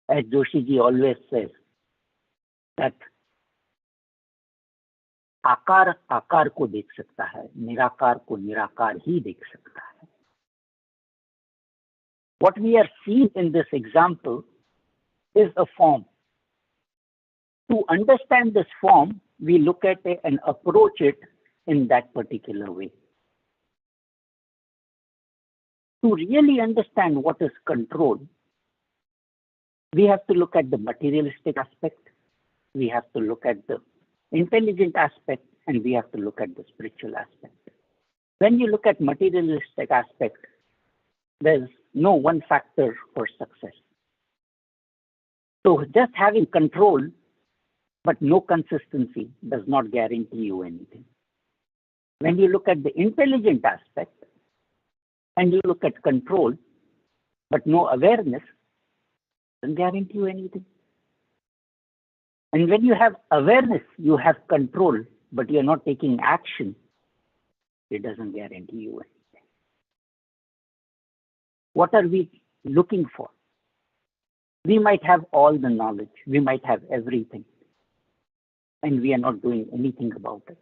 as Joshi ji always says, that आकार आकार को देख सकता है, निराकार को निराकार ही देख सकता है. What we are seeing in this example is a form. To understand this form, we look at it and approach it in that particular way. To really understand what is control, we have to look at the materialistic aspect, we have to look at the intelligent aspect, and we have to look at the spiritual aspect. When you look at materialistic aspect, there's no one factor for success. So just having control but no consistency does not guarantee you anything. When you look at the intelligent aspect and you look at control but no awareness, doesn't guarantee you anything. And when you have awareness, you have control, but you're not taking action, it doesn't guarantee you anything. What are we looking for? We might have all the knowledge, we might have everything, and we are not doing anything about it.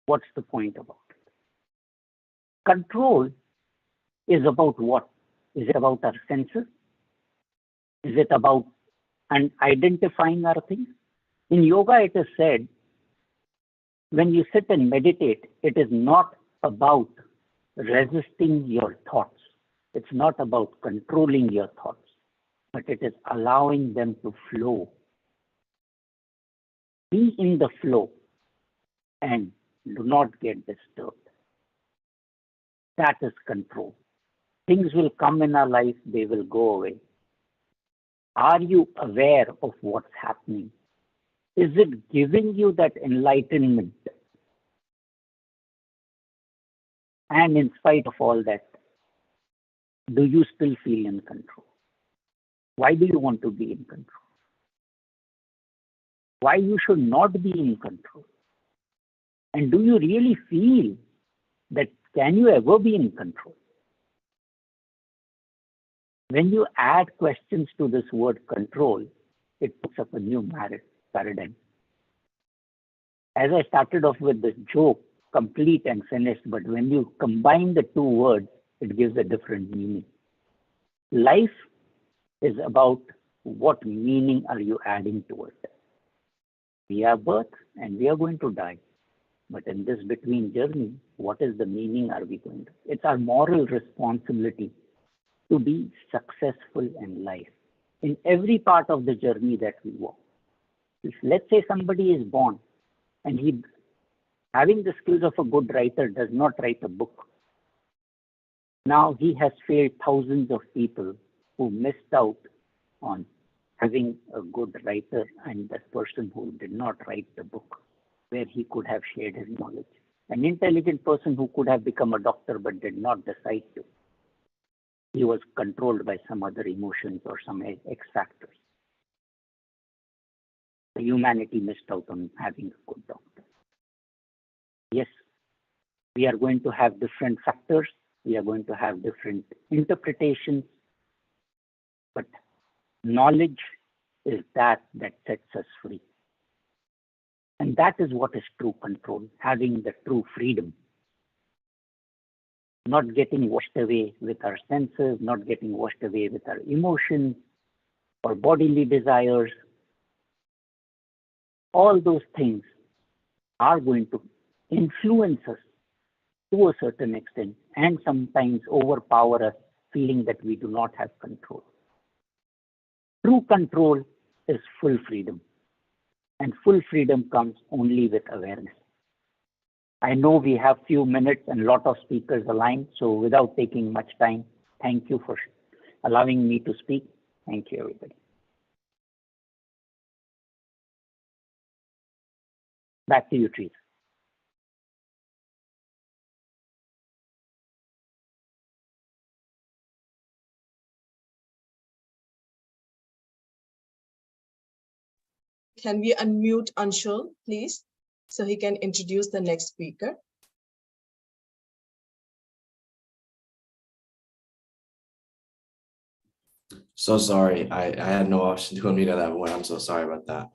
What's the point about it? Control is about what? Is it about our senses? Is it about identifying our things? In yoga, it is said, when you sit and meditate, it is not about resisting your thoughts. It's not about controlling your thoughts, but it is allowing them to flow. Be in the flow and do not get disturbed. That is control. Things will come in our life, they will go away. Are you aware of what's happening? Is it giving you that enlightenment? And in spite of all that, do you still feel in control? Why do you want to be in control? Why you should not be in control? And do you really feel that can you ever be in control? When you add questions to this word control, it puts up a new paradigm. As I started off with this joke, complete and finished, but when you combine the two words, it gives a different meaning. Life is about what meaning are you adding to it. We are birth and we are going to die. But in this between journey, what is the meaning are we going to? It's our moral responsibility to be successful in life, in every part of the journey that we walk. If let's say somebody is born and he, having the skills of a good writer, does not write a book. Now he has failed thousands of people who missed out on having a good writer and that person who did not write the book where he could have shared his knowledge. An intelligent person who could have become a doctor but did not decide to. He was controlled by some other emotions or some X factors. The humanity missed out on having a good doctor. Yes, we are going to have different factors. We are going to have different interpretations. But knowledge is that sets us free. And that is what is true control, having the true freedom. Not getting washed away with our senses, not getting washed away with our emotions or bodily desires. All those things are going to influence us to a certain extent and sometimes overpower us, feeling that we do not have control. True control is full freedom. And full freedom comes only with awareness. I know we have few minutes and lot of speakers aligned, so without taking much time, thank you for allowing me to speak. Thank you, everybody. Back to you, Teresa. Can we unmute Anshul, please, so he can introduce the next speaker? So sorry. I had no option to unmute at that point. I'm so sorry about that.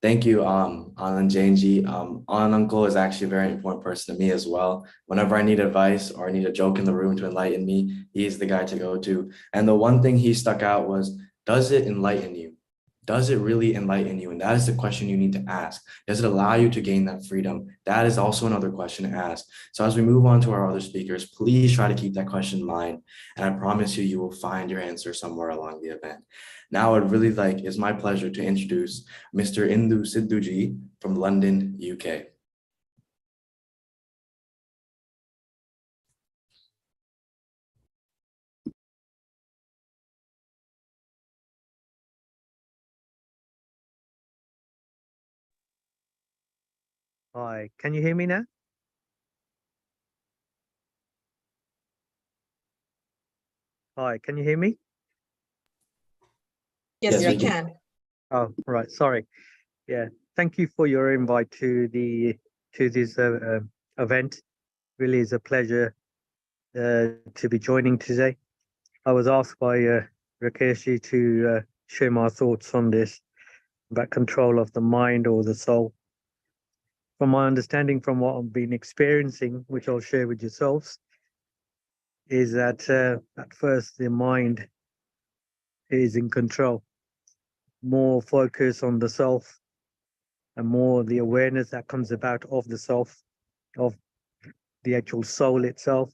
Thank you, Anand Jainji. Anand Uncle is actually a very important person to me as well. Whenever I need advice or I need a joke in the room to enlighten me, he's the guy to go to. And the one thing he stuck out was, does it enlighten you? Does it really enlighten you? And that is the question you need to ask. Does it allow you to gain that freedom? That is also another question to ask. So as we move on to our other speakers, please try to keep that question in mind. And I promise you, you will find your answer somewhere along the event. Now, it's my pleasure to introduce Mr. Indu Sidhuji from London, UK. Hi, can you hear me now? Hi, can you hear me? Yes, Yes, we we can. can. Oh, right. Sorry. Yeah. Thank you for your invite to this event. Really is a pleasure to be joining today. I was asked by Rakesh to share my thoughts on this about control of the mind or the soul. From my understanding, from what I've been experiencing, which I'll share with yourselves, is that at first the mind is in control, more focus on the self and more the awareness that comes about of the self, of the actual soul itself,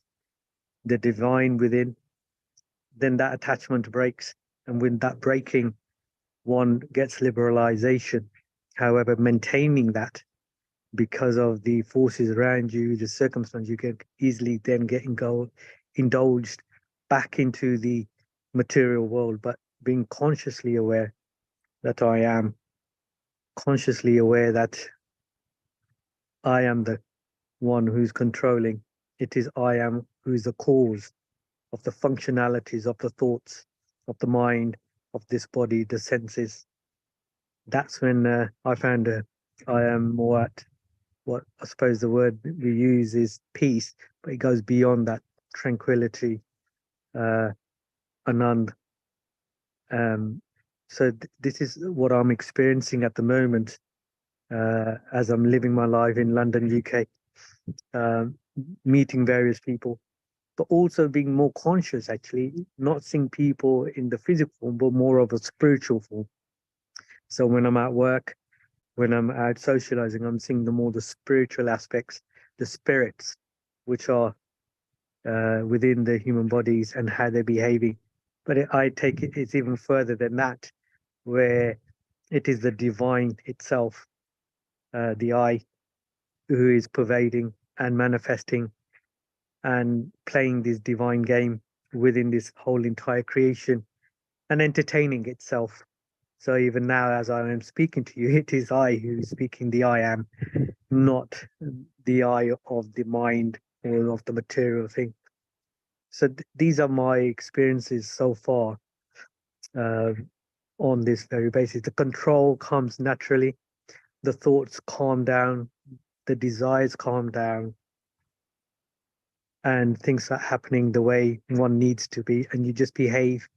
the divine within, then that attachment breaks. And with that breaking, one gets liberalization. However, maintaining that because of the forces around you, the circumstance, you can easily then indulged back into the material world, but being consciously aware that I am, consciously aware that I am the one who's controlling. It is I am who is the cause of the functionalities of the thoughts, of the mind, of this body, the senses. That's when I found I am more at what I suppose the word we use is peace, but it goes beyond that tranquility, anand. So this is what I'm experiencing at the moment as I'm living my life in London, UK, meeting various people, but also being more conscious, actually, not seeing people in the physical form, but more of a spiritual form. So when I'm at work, when I'm out socializing, I'm seeing the spiritual aspects, the spirits, which are within the human bodies and how they're behaving. But I take it's even further than that, where it is the divine itself, the I, who is pervading and manifesting and playing this divine game within this whole entire creation and entertaining itself. So even now, as I am speaking to you, it is I who is speaking, the I am, not the I of the mind or of the material thing. So these are my experiences so far on this very basis. The control comes naturally, the thoughts calm down, the desires calm down, and things are happening the way one needs to be, and you just behave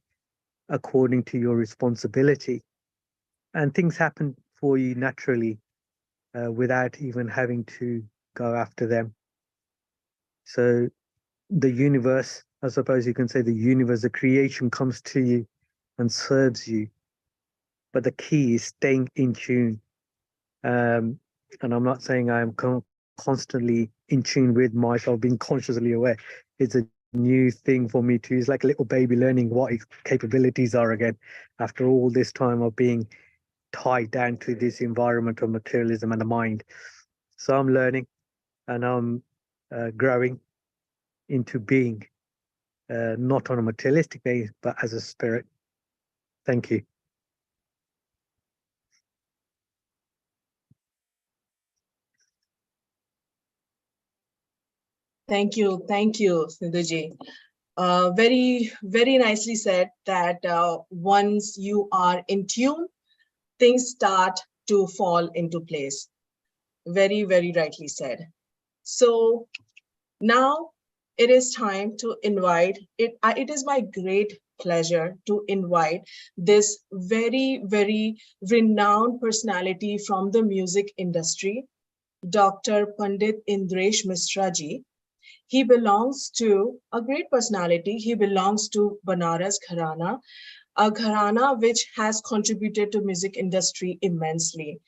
according to your responsibility, and things happen for you naturally without even having to go after them. So the universe, I suppose you can say, the universe, the creation comes to you and serves you, but the key is staying in tune. And I'm not saying I am constantly in tune with myself, being consciously aware. It's a new thing for me too. It's like a little baby learning what its capabilities are again after all this time of being tied down to this environment of materialism and the mind. So I'm learning and I'm growing into being not on a materialistic base, but as a spirit. Thank you. Thank you, Sindhuji. Very nicely said that once you are in tune, things start to fall into place. Very rightly said. So now it is time to invite it. It is my great pleasure to invite this very, very renowned personality from the music industry, Dr. Pandit Indresh Mishra ji. He belongs to a great personality. He belongs to Banaras Gharana, a gharana which has contributed to music industry immensely.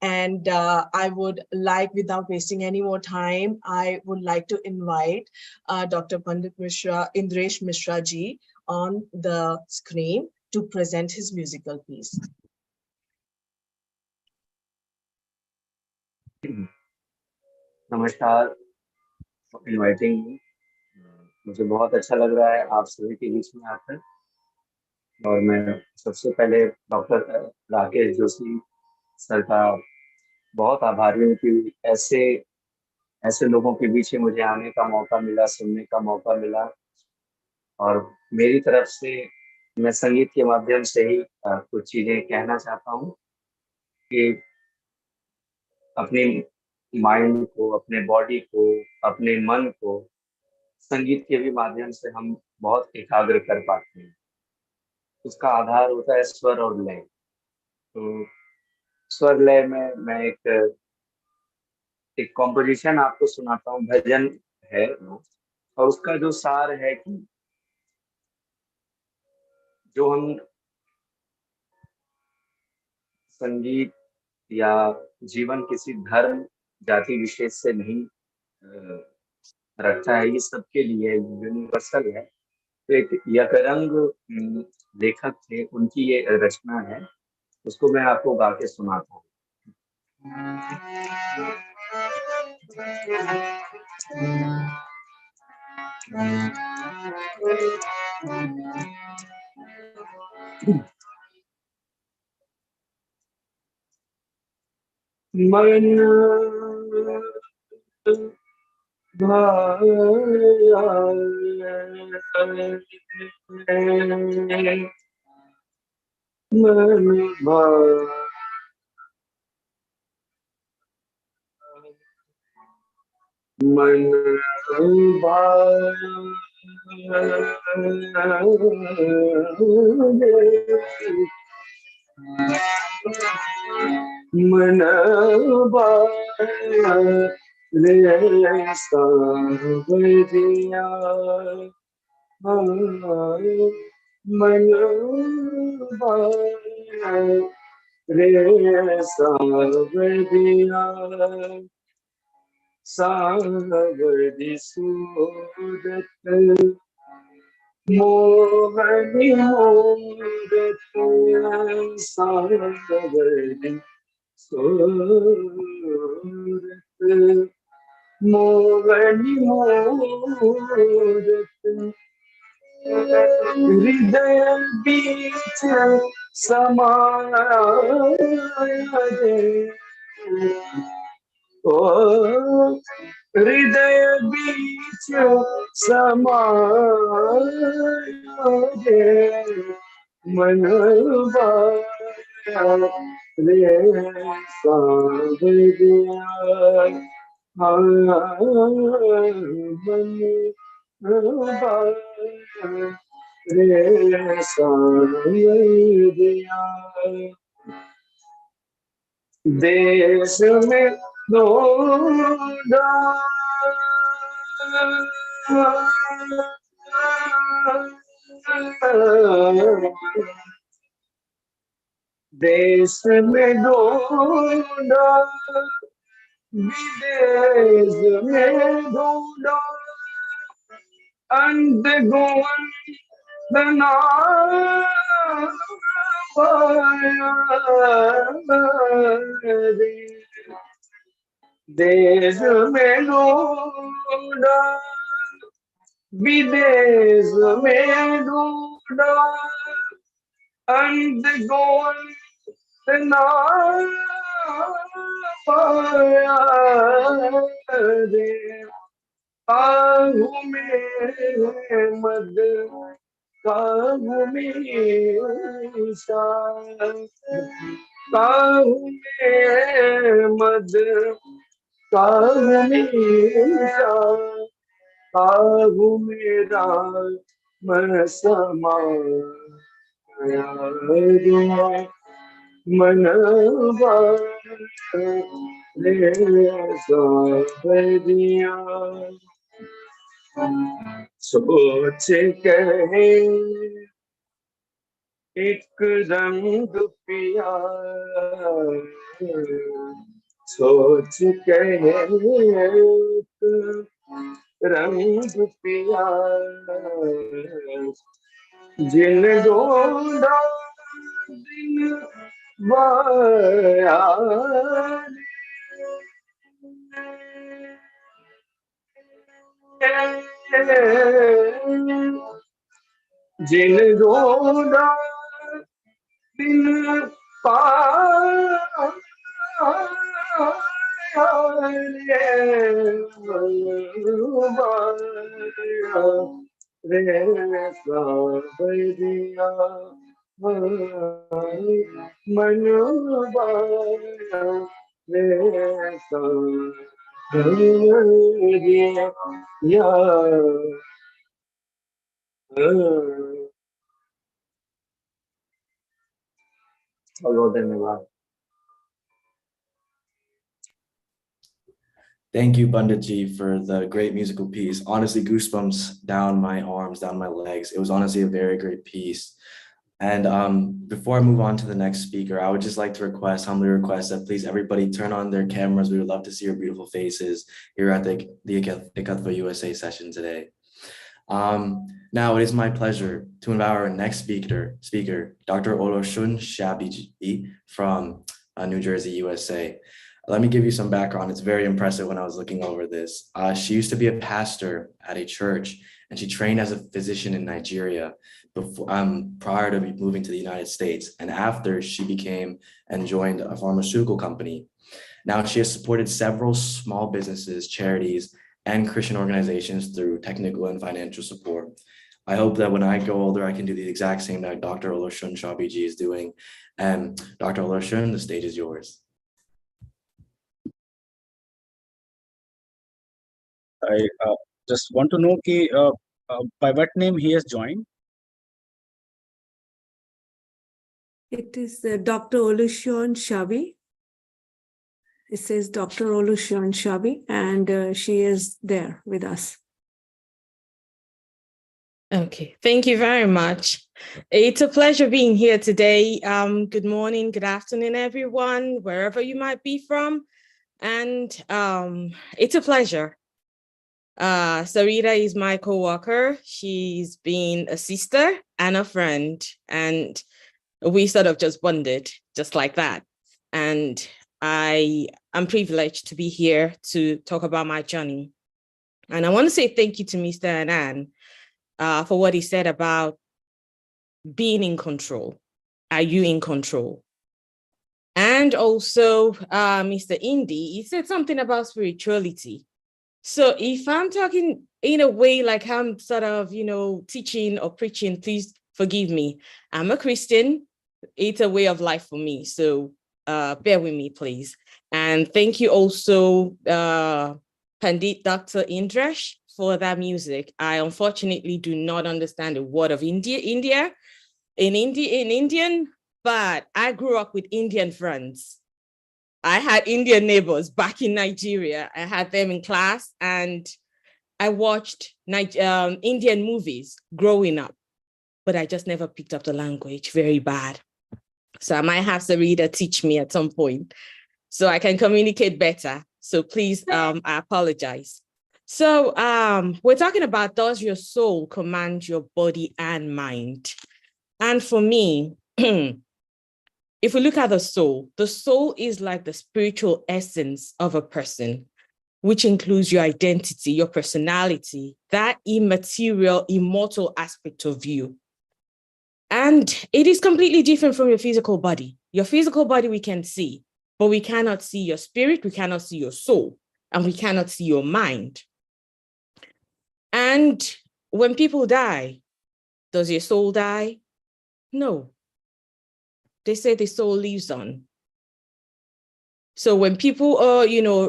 And I would like, without wasting any more time, I would like to invite Dr. Pandit Mishra, Indresh Mishra ji on the screen to present his musical piece. नमस्कार, inviting me. मुझे बहुत अच्छा लग रहा है आप सभी के बीच में आकर। और मैं सबसे पहले डॉक्टर राकेश जोशी सर का बहुत आभारी हूँ कि ऐसे लोगों के बीच में मुझे आने का मौका मिला, सुनने का मौका मिला। और मेरी तरफ से मैं संगीत के माध्यम से ही कुछ चीज़ें कहना चाहता हूँ कि अपने माइंड को, अपने बॉडी को, अपने मन को संगीत के भी माध्यम से हम बहुत एकाग्र कर पाते हैं। उसका आधार होता है स्वर और लय। तो स्वर लय में मैं एक कॉम्पोजिशन आपको सुनाता हूँ, भजन है और उसका जो सार है कि जो हम संगीत या जीवन किसी धर्म जाति विशेष से नहीं रखता है, ये सबके लिए यूनिवर्सल है। तो एक यकरंग लेखक थे, उनकी ये रचना है, उसको मैं आपको गा के सुनाता हूँ। मन मन मन रे सावरिया मन रे सावरिया सावरि सूरत मोहनी मूरत सावरि सूरत मोहनी मूरत हृदय बीच समाया ओ हृदय बीच समाये मन रे सावरिया मन रे सावरिया। देश में ढूंढा देश में ढूंढा विदेश में ढूंढा अंत गोवन बना देश में ढूंढा विदेश में ढूंढा अंत गोवन ना पाया रे काहू में मद काहू में काहू में मद काहू में काहू मेरा मनवा रे सावरिया सोच कहे एक रंग पिया सोच कहे एक रंग पिया जिन ढूंढा दिन जिन ढूंढा दिन रे सावरिया मनवा रे सावरिया बहुत धन्यवाद. Thank you, Banditji, for the great musical piece. Honestly, goosebumps down my arms, down my legs. It was honestly a very great piece. And before I move on to the next speaker, I would just like to humbly request that please everybody turn on their cameras. We would love to see your beautiful faces here at the Ekatva USA session today. Now it is my pleasure to invite our next speaker, Dr. Oloshun Shabiji from New Jersey, USA. Let me give you some background. It's very impressive when I was looking over this. She used to be a pastor at a church, and she trained as a physician in Nigeria before, prior to moving to the United States. And after, she became and joined a pharmaceutical company. Now she has supported several small businesses, charities, and Christian organizations through technical and financial support. I hope that when I go older, I can do the exact same that Dr. Oloshun Shabiji is doing. And Dr. Oloshun, the stage is yours. I just want to know by what name he has joined. It is Dr. Olusegun Shabi. It says Dr. Olusegun Shabi, and she is there with us. Okay, thank you very much. It's a pleasure being here today. Good morning, good afternoon, everyone, wherever you might be from. And it's a pleasure. Sarita is my co-worker. She's been a sister and a friend, and we sort of just bonded just like that. And I am privileged to be here to talk about my journey. And I want to say thank you to Mr. Anand for what he said about being in control. Are you in control? And also, Mr. Indy, he said something about spirituality. So if I'm talking in a way like I'm sort of, teaching or preaching, please forgive me. I'm a Christian. It's a way of life for me. So bear with me, please. And thank you also, Pandit Dr. Indresh, for that music. I unfortunately do not understand a word of Indian, but I grew up with Indian friends. I had Indian neighbors back in Nigeria. I had them in class, and I watched Indian movies growing up, but I just never picked up the language. Very bad. So I might have Sarita teach me at some point so I can communicate better. So please, I apologize. So we're talking about, does your soul command your body and mind? And for me, if we look at the soul is like the spiritual essence of a person, which includes your identity, your personality, that immaterial, immortal aspect of you. And it is completely different from your physical body. Your physical body we can see, but we cannot see your spirit, we cannot see your soul, and we cannot see your mind. And when people die, does your soul die? No. They say the soul lives on. So when people are,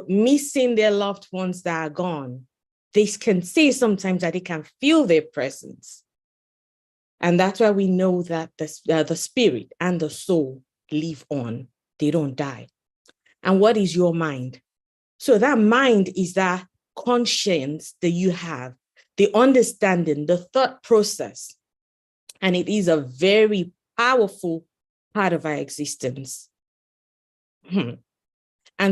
missing their loved ones that are gone, they can say sometimes that they can feel their presence. And that's why we know that the spirit and the soul live on. They don't die. And what is your mind? So that mind is that conscience that you have, the understanding, the thought process. And it is a very powerful part of our existence. And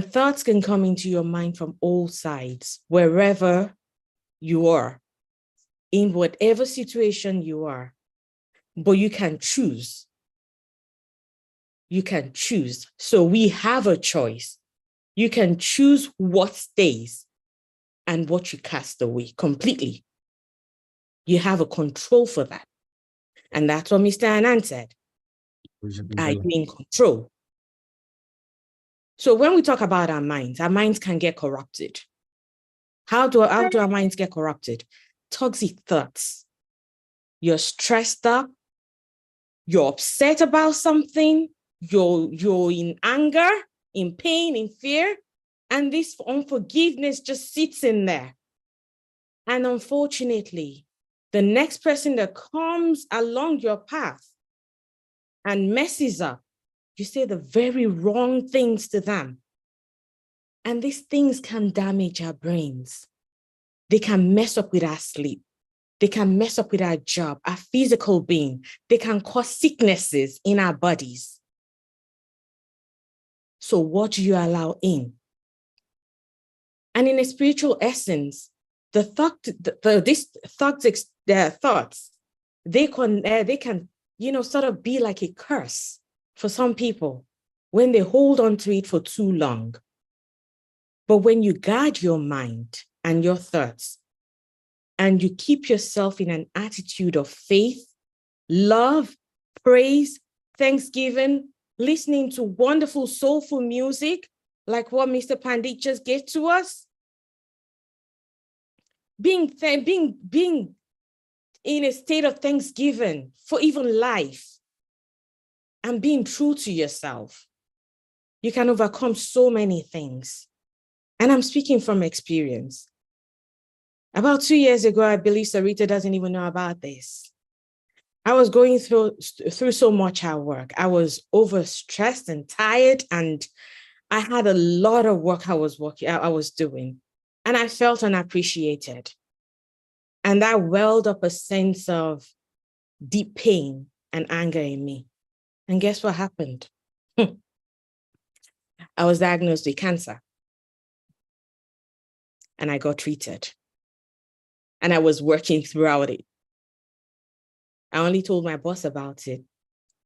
thoughts can come into your mind from all sides, wherever you are, in whatever situation you are. But you can choose. You can choose. So we have a choice. You can choose what stays and what you cast away completely. You have a control for that. And that's what Mr. Anand said. Are you in control? So when we talk about our minds can get corrupted. How do our minds get corrupted? Toxic thoughts. You're stressed up. You're upset about something. You're in anger, in pain, in fear. And this unforgiveness just sits in there. And unfortunately, the next person that comes along your path and messes up, you say the very wrong things to them. And these things can damage our brains. They can mess up with our sleep. They can mess up with our job, our physical being. They can cause sicknesses in our bodies. So what do you allow in? And in a spiritual essence, these thoughts, they can, sort of be like a curse for some people when they hold on to it for too long. But when you guard your mind and your thoughts, and you keep yourself in an attitude of faith, love, praise, thanksgiving, listening to wonderful, soulful music, like what Mr. Pandit just gave to us, being in a state of thanksgiving for even life, and being true to yourself, you can overcome so many things. And I'm speaking from experience. About 2 years ago, I believe Sarita doesn't even know about this. I was going through so much at work. I was overstressed and tired, and I had a lot of work I was doing, and I felt unappreciated. And that welled up a sense of deep pain and anger in me. And guess what happened? I was diagnosed with cancer, and I got treated. And I was working throughout it. I only told my boss about it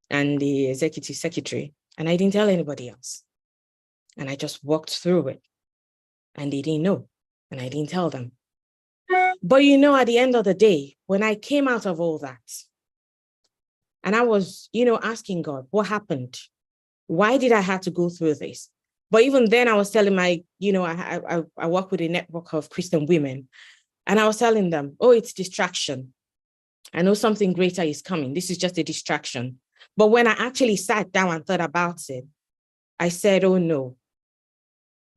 and the executive secretary, and I didn't tell anybody else. And I just walked through it, and they didn't know, and I didn't tell them. But at the end of the day, when I came out of all that, and I was, asking God, what happened? Why did I have to go through this? But even then I was telling I work with a network of Christian women, and I was telling them, oh, it's distraction. I know something greater is coming. This is just a distraction. But when I actually sat down and thought about it, I said, oh no,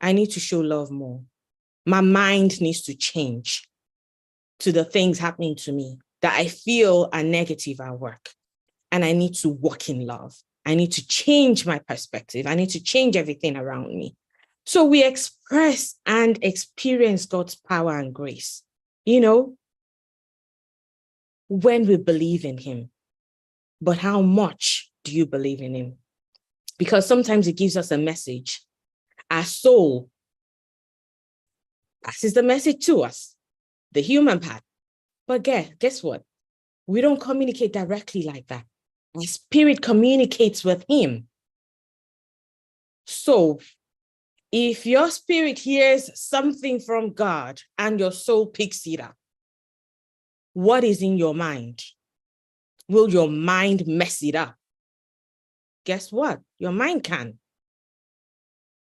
I need to show love more. My mind needs to change to the things happening to me that I feel are negative at work. And I need to walk in love. I need to change my perspective. I need to change everything around me. So we express and experience God's power and grace, when we believe in him. But how much do you believe in him? Because sometimes it gives us a message. Our soul passes the message to us, the human part. But guess what? We don't communicate directly like that. Our spirit communicates with him. So if your spirit hears something from God and your soul picks it up, what is in your mind? Will your mind mess it up? Guess what? Your mind can,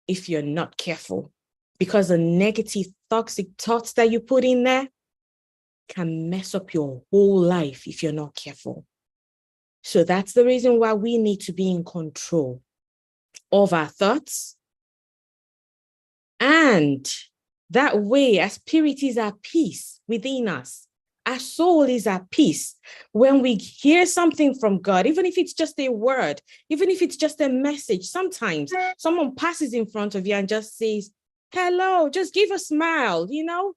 if you're not careful, because the negative, toxic thoughts that you put in there can mess up your whole life if you're not careful. So that's the reason why we need to be in control of our thoughts. And that way, our spirit is at peace within us. Our soul is at peace. When we hear something from God, even if it's just a word, even if it's just a message, sometimes someone passes in front of you and just says, hello, just give a smile, you know?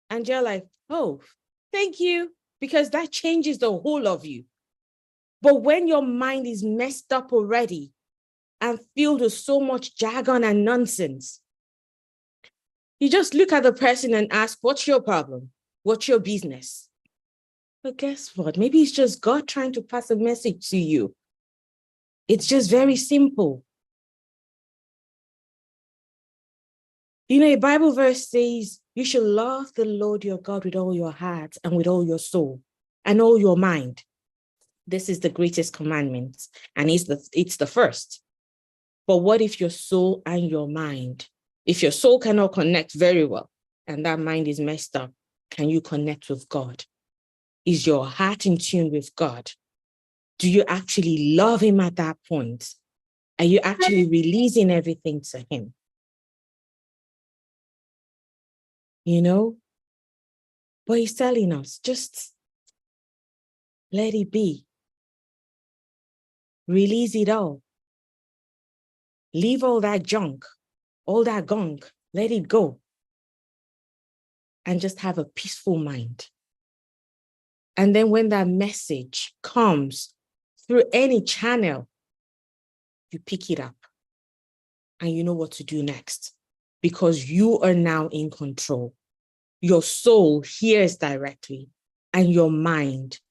And you're like, oh, thank you, because that changes the whole of you. But when your mind is messed up already and filled with so much jargon and nonsense, you just look at the person and ask, what's your problem? What's your business? But guess what? Maybe it's just God trying to pass a message to you. It's just very simple. You know, a Bible verse says, you should love the Lord your God with all your heart and with all your soul and all your mind. This is the greatest commandment, and it's the first. But what if your soul and your mind, if your soul cannot connect very well and that mind is messed up, can you connect with God? Is your heart in tune with God? Do you actually love him at that point? Are you actually releasing everything to him? You know? But he's telling us, just let it be. Release it all. Leave all that junk, all that gunk, let it go. And just have a peaceful mind. And then when that message comes through any channel, you pick it up and you know what to do next, because you are now in control. Your soul hears directly and your mind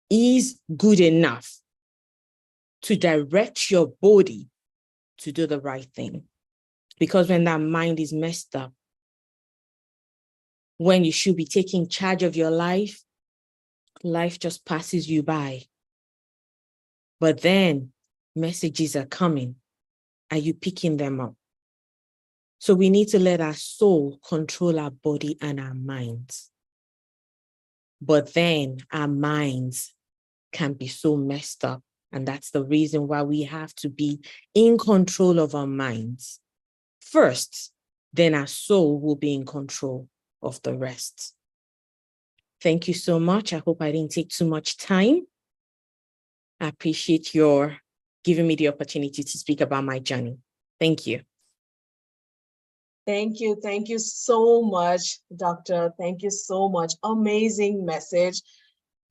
is good enough to direct your body to do the right thing. Because when that mind is messed up, when you should be taking charge of your life, life just passes you by. But then messages are coming. Are you picking them up? So we need to let our soul control our body and our minds. But then our minds can be so messed up. And that's the reason why we have to be in control of our minds first. Then our soul will be in control of the rest. Thank you so much. I hope I didn't take too much time. I appreciate your giving me the opportunity to speak about my journey. Thank you. Thank you. Thank you so much, Doctor. Thank you so much. Amazing message.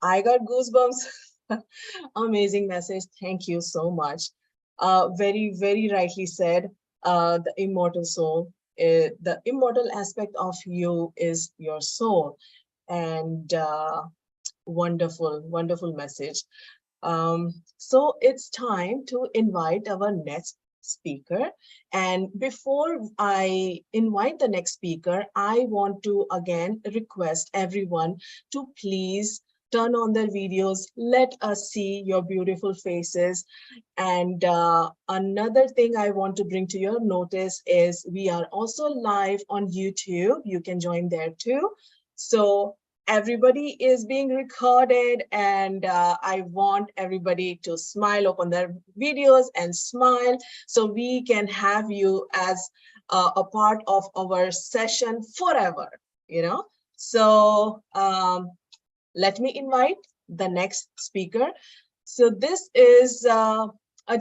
I got goosebumps. Amazing message. Thank you so much. Very, very rightly said. The immortal soul, the immortal aspect of you is your soul. And wonderful, wonderful message. So it's time to invite our next speaker. And before I invite the next speaker, I want to again request everyone to please turn on their videos. Let us see your beautiful faces. And another thing I want to bring to your notice is we are also live on YouTube. You can join there too. So everybody is being recorded, and I want everybody to smile, open their videos and smile so we can have you as a part of our session forever, you know. So let me invite the next speaker. So this is a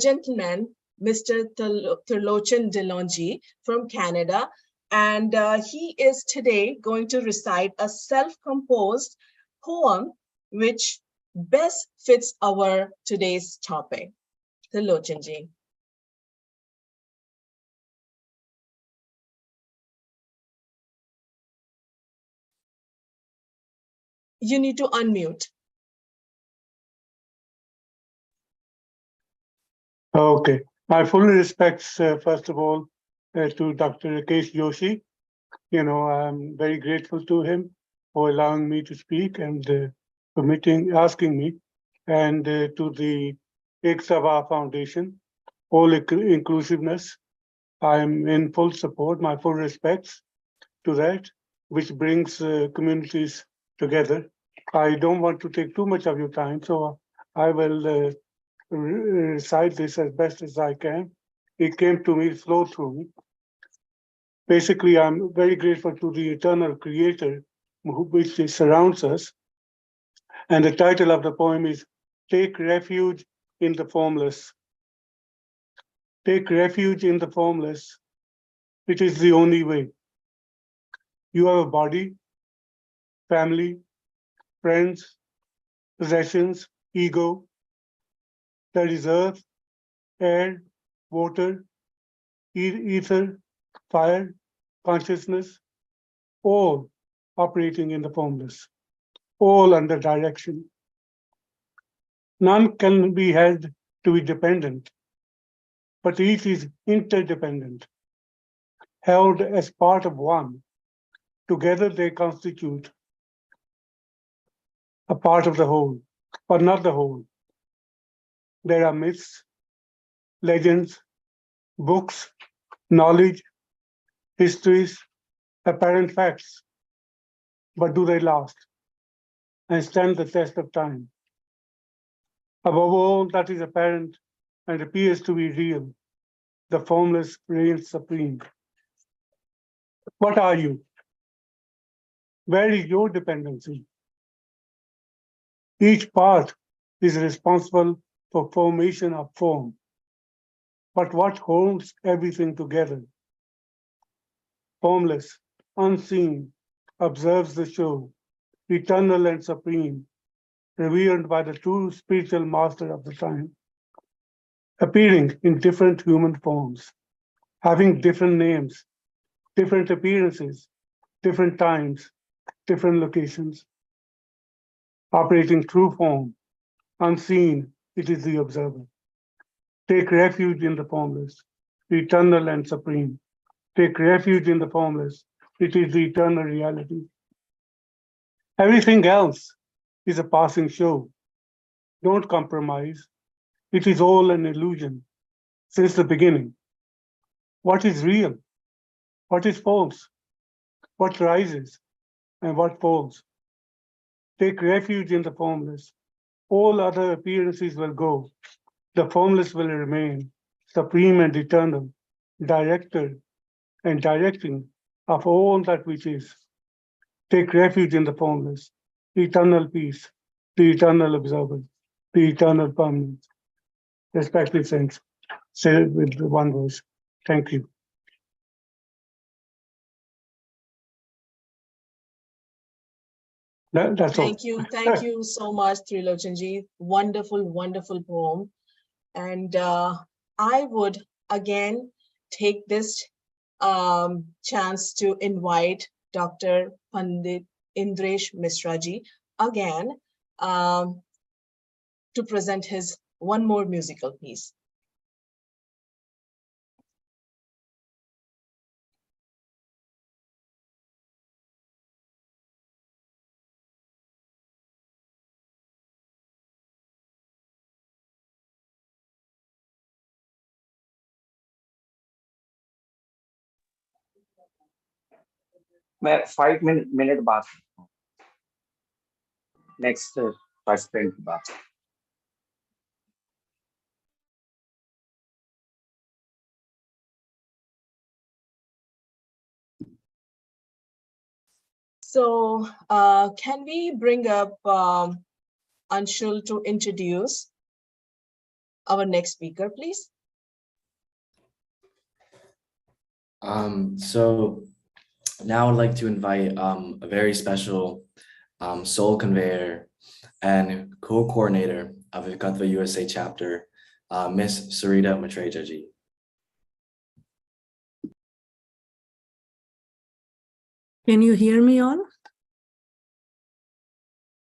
gentleman, Mr. Trilochan Delonji from Canada. And he is today going to recite a self-composed poem which best fits our today's topic. Trilochanji. You need to unmute. Okay. My full respects, first of all, to Dr. Rakesh Joshi. You know, I'm very grateful to him for allowing me to speak and asking me, and to the Ekatva Foundation, all inclusiveness. I'm in full support, my full respects to that, which brings communities together. I don't want to take too much of your time, so I will recite this as best as I can. It came to me, flowed through me. Basically, I'm very grateful to the eternal creator which surrounds us. And the title of the poem is Take Refuge in the Formless. Take refuge in the formless. It is the only way. You have a body, family, friends, possessions, ego. There is earth, air, water, ether, fire, consciousness, all operating in the formless, all under direction. None can be held to be dependent, but each is interdependent, held as part of one. Together they constitute a part of the whole, but not the whole. There are myths, legends, books, knowledge, histories, apparent facts, but do they last and stand the test of time? Above all that is apparent and appears to be real, the formless reigns supreme. What are you? Where is your dependency? Each part is responsible for formation of form, but what holds everything together? Formless, unseen, observes the show, eternal and supreme, revealed by the true spiritual master of the time, appearing in different human forms, having different names, different appearances, different times, different locations, operating true form, unseen, it is the observer. Take refuge in the formless, eternal and supreme. Take refuge in the formless, it is the eternal reality. Everything else is a passing show. Don't compromise. It is all an illusion since the beginning. What is real? What is false? What rises and what falls? Take refuge in the formless. All other appearances will go. The formless will remain, supreme and eternal, director and directing of all that which is. Take refuge in the formless, eternal peace, the eternal observer, the eternal permanence. Respectfully, saints, say it with one voice. Thank you. That's all. Thank you so much, Trilochanji. Wonderful, wonderful poem. And I would again take this chance to invite Dr. Pandit Indresh Mishraji again to present his one more musical piece. मैं 5 minute बाद next participant की बात. So can we bring up Anshul to introduce our next speaker, please? So now I'd like to invite a very special soul conveyor and co-coordinator of Ekatva USA chapter, Miss Sarita Matreja-ji. Can you hear me all?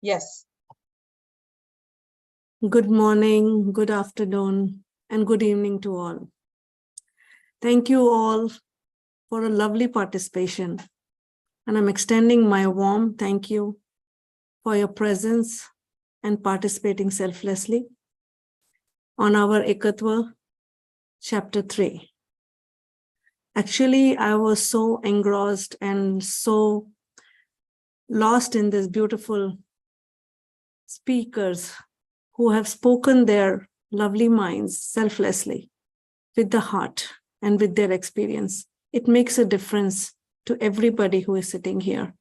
Yes. Good morning, good afternoon, and good evening to all. Thank you all for a lovely participation. And I'm extending my warm thank you for your presence and participating selflessly on our Ekatva chapter 3. Actually, I was so engrossed and so lost in these beautiful speakers who have spoken their lovely minds selflessly with the heart and with their experience. It makes a difference to everybody who is sitting here.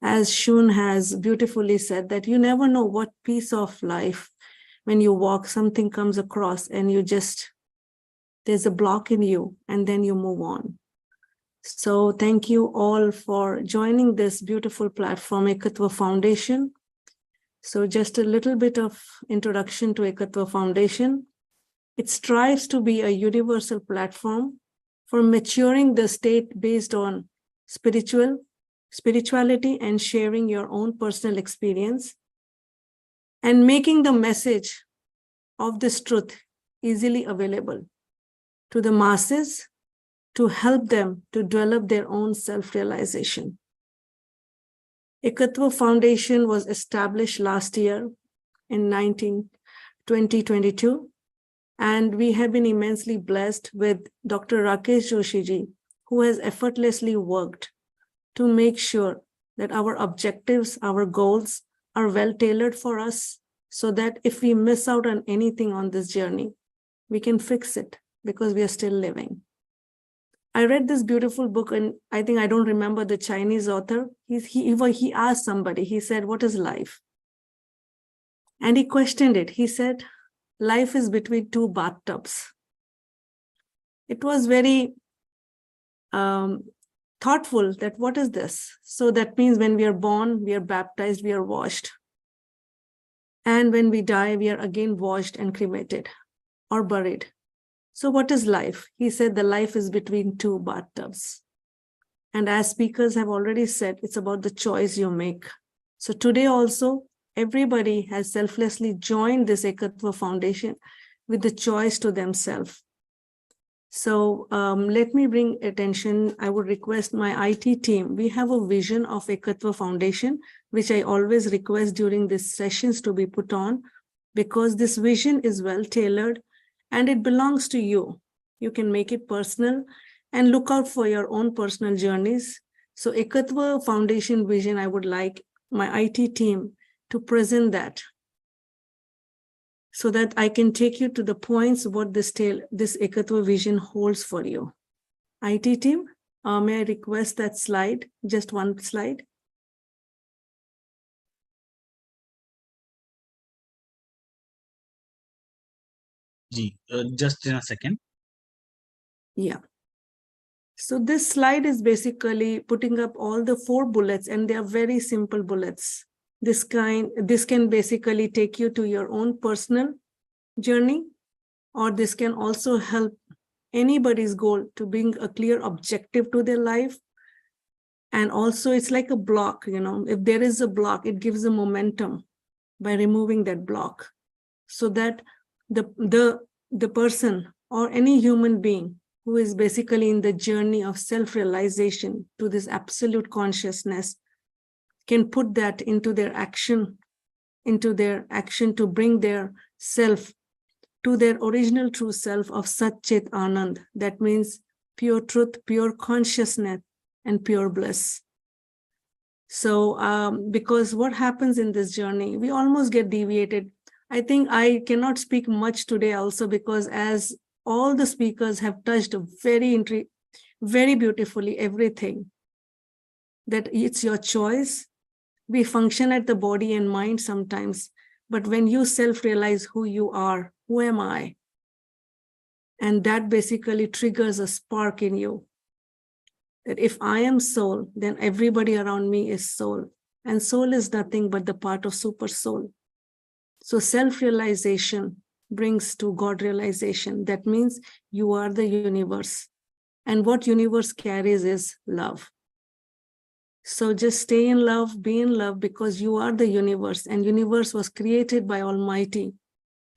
as Shun has beautifully said, that you never know what piece of life, when you walk, something comes across and there's a block in you, and then you move on. So thank you all for joining this beautiful platform, Ekatva Foundation. So just a little bit of introduction to Ekatva Foundation. It strives to be a universal platform for maturing the state based on spirituality and sharing your own personal experience, and making the message of this truth easily available to the masses to help them to develop their own self-realization. Ekatva Foundation was established last year in 2022, and we have been immensely blessed with Dr. Rakesh Joshi ji, who has effortlessly worked to make sure that our objectives, our goals are well tailored for us, so that if we miss out on anything on this journey, we can fix it because we are still living. I read this beautiful book, and I think I don't remember the Chinese author. He asked somebody, he said, what is life? And he questioned it. He said, life is between two bathtubs. It was very thoughtful that what is this? So that means when we are born, we are baptized, we are washed. And when we die, we are again washed and cremated or buried. So what is life? He said the life is between two bathtubs. And as speakers have already said, it's about the choice you make. So today also, everybody has selflessly joined this Ekatva Foundation with the choice to themselves. So let me bring attention. I would request my IT team. We have a vision of Ekatva Foundation, which I always request during these sessions to be put on, because this vision is well tailored and it belongs to you. You can make it personal and look out for your own personal journeys. So Ekatva Foundation vision, I would like my IT team to present that, so that I can take you to the points what this Ekatva vision holds for you. IT team, may I request that slide, just one slide? Just in a second. Yeah. So this slide is basically putting up all the 4 bullets, and they are very simple bullets. This can basically take you to your own personal journey, or this can also help anybody's goal to bring a clear objective to their life. And also it's like a block, if there is a block, it gives a momentum by removing that block, so that the person or any human being who is basically in the journey of self-realization to this absolute consciousness can put that into their action to bring their self to their original true self of Sat Chit Anand. That means pure truth, pure consciousness, and pure bliss. So because what happens in this journey, we almost get deviated. I think I cannot speak much today also, because as all the speakers have touched very beautifully everything, that it's your choice. We function at the body and mind sometimes, but when you self-realize who you are, who am I? And that basically triggers a spark in you. That if I am soul, then everybody around me is soul. And soul is nothing but the part of super soul. So self-realization brings to God realization. That means you are the universe. And what universe carries is love. So just stay in love, be in love, because you are the universe, and universe was created by Almighty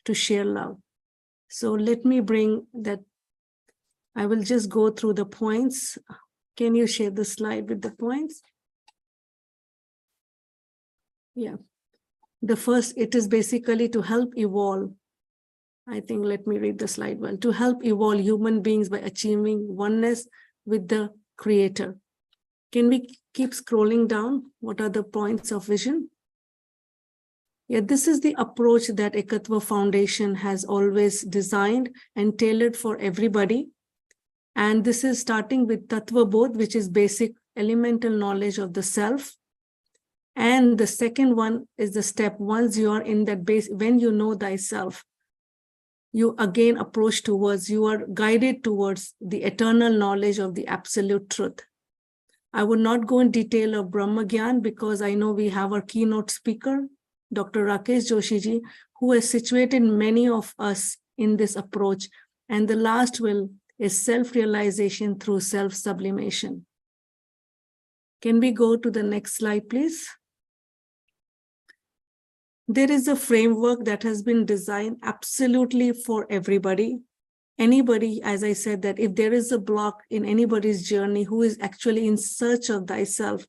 to share love. So let me bring that. I will just go through the points. Can you share the slide with the points? Yeah. The first, it is basically to help evolve. I think, let me read the slide well. To help evolve human beings by achieving oneness with the Creator. Can we keep scrolling down? What are the points of vision? Yeah, this is the approach that Ekatva Foundation has always designed and tailored for everybody. And this is starting with Tattva Bodh, which is basic elemental knowledge of the self. And the second one is the step. Once you are in that base, when you know thyself, you again approach towards, you are guided towards the eternal knowledge of the absolute truth. I would not go in detail of Brahma Gyan because I know we have our keynote speaker, Dr. Rakesh Joshi ji, who has situated many of us in this approach. And the last will is self-realization through self-sublimation. Can we go to the next slide, please? There is a framework that has been designed absolutely for everybody. Anybody, as I said, that if there is a block in anybody's journey who is actually in search of thyself,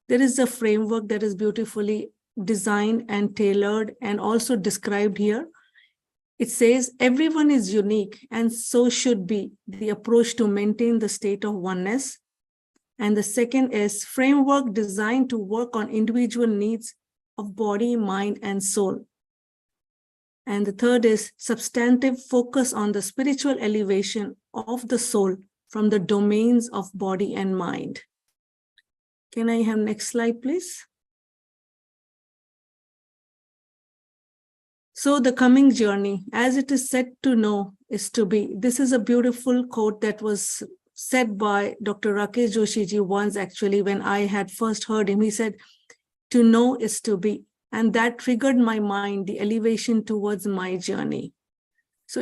there is a framework that is beautifully designed and tailored and also described here. It says everyone is unique and so should be the approach to maintain the state of oneness. And the second is framework designed to work on individual needs of body, mind, and soul. And the third is substantive focus on the spiritual elevation of the soul from the domains of body and mind. Can I have next slide, please? So the coming journey, as it is said to know, is to be. This is a beautiful quote that was said by Dr. Rakesh Joshi ji once, actually, when I had first heard him. He said, to know is to be. And that triggered my mind, the elevation towards my journey. So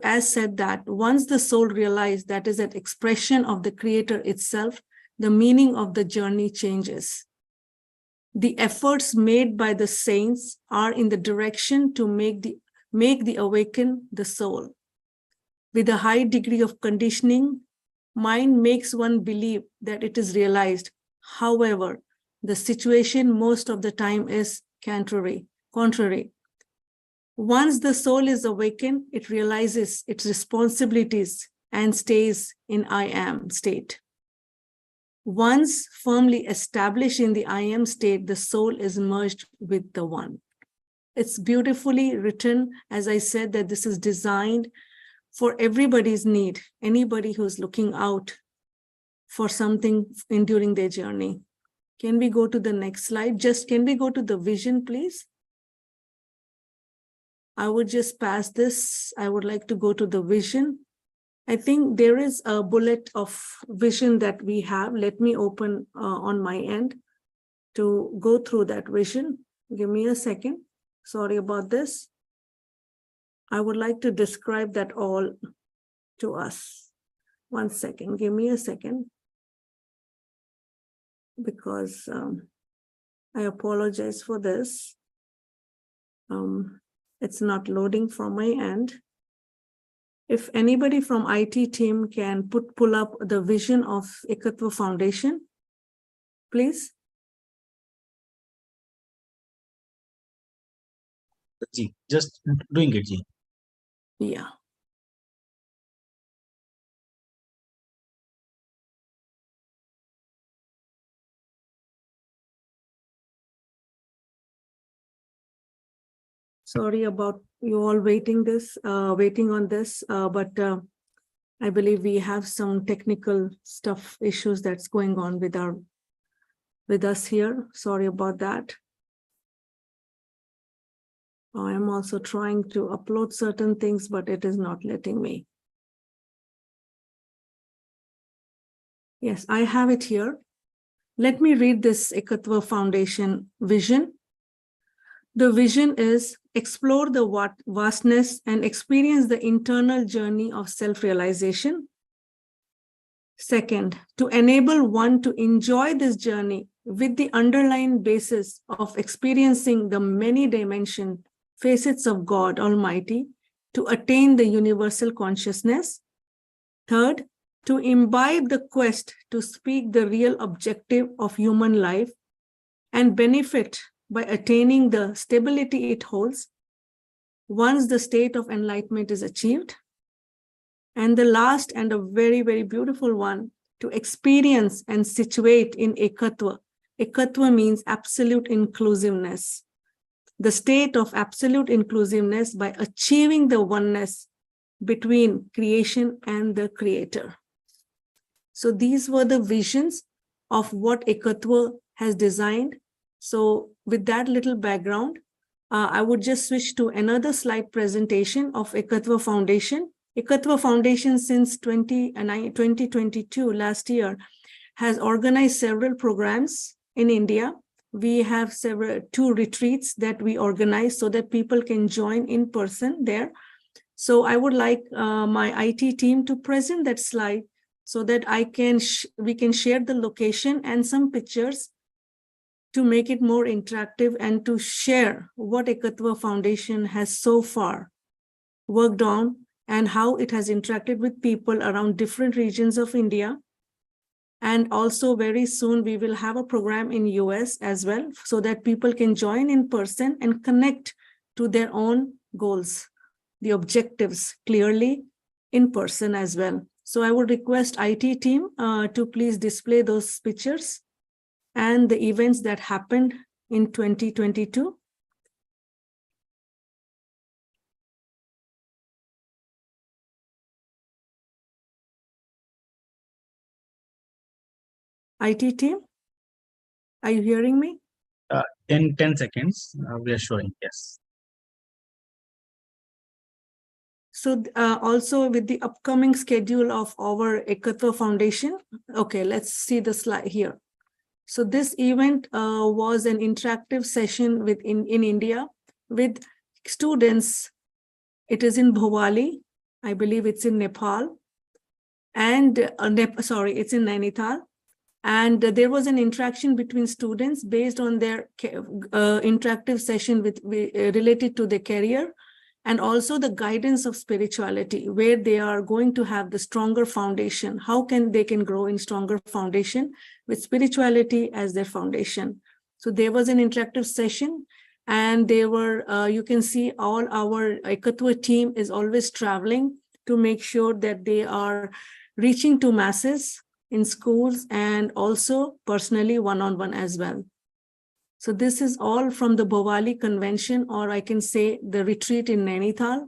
as said that once the soul realized that is an expression of the creator itself, the meaning of the journey changes. The efforts made by the saints are in the direction to make the awaken the soul. With a high degree of conditioning, mind makes one believe that it is realized. However, the situation most of the time is contrary. Once the soul is awakened, it realizes its responsibilities and stays in I am state. Once firmly established in the I am state, the soul is merged with the one. It's beautifully written, as I said, that this is designed for everybody's need, anybody who's looking out for something during their journey. Can we go to the next slide? Can we go to the vision, please? I would just pass this. I would like to go to the vision. I think there is a bullet of vision that we have. Let me open on my end to go through that vision. Give me a second. Sorry about this. I would like to describe that all to us. 1 second. Give me a second. Because I apologize for this. It's not loading from my end. If anybody from IT team can pull up the vision of Ekatva Foundation, please. Just doing it, Ji. Yeah. Sorry about you all waiting on this, but I believe we have some technical issues that's going on with us here. Sorry about that. I am also trying to upload certain things, but it is not letting me. Yes, I have it here. Let me read this Ekatva Foundation vision. The vision is explore the vastness and experience the internal journey of self-realization. Second, to enable one to enjoy this journey with the underlying basis of experiencing the many dimension facets of God Almighty to attain the universal consciousness. Third, to imbibe the quest to speak the real objective of human life and benefit by attaining the stability it holds once the state of enlightenment is achieved. And the last and a very, very beautiful one, to experience and situate in Ekatva. Ekatva means absolute inclusiveness. The state of absolute inclusiveness by achieving the oneness between creation and the creator. So these were the visions of what Ekatva has designed So with that little background, I would just switch to another slide presentation of Ekatva Foundation. Ekatva Foundation since 2022, last year, has organized several programs in India. We have two retreats that we organize so that people can join in person there. So I would like my IT team to present that slide so that we can share the location and some pictures to make it more interactive and to share what Ekatva Foundation has so far worked on and how it has interacted with people around different regions of India. And also very soon we will have a program in US as well so that people can join in person and connect to their own goals, the objectives clearly in person as well. So I would request IT team to please display those pictures and the events that happened in 2022. IT team, are you hearing me? In 10 seconds, we are showing, yes. So also with the upcoming schedule of our Ekatva Foundation, okay, let's see the slide here. So this event was an interactive session in India with students. It is in Bhowali, I believe it's in Nepal, and it's in Nainital. And there was an interaction between students based on their interactive session related to their career, and also the guidance of spirituality, where they are going to have the stronger foundation. How they can grow in stronger foundation with spirituality as their foundation. So there was an interactive session, and they were, you can see all our Ekatva team is always traveling to make sure that they are reaching to masses in schools and also personally one-on-one as well. So this is all from the Bhowali convention, or I can say the retreat in Nainital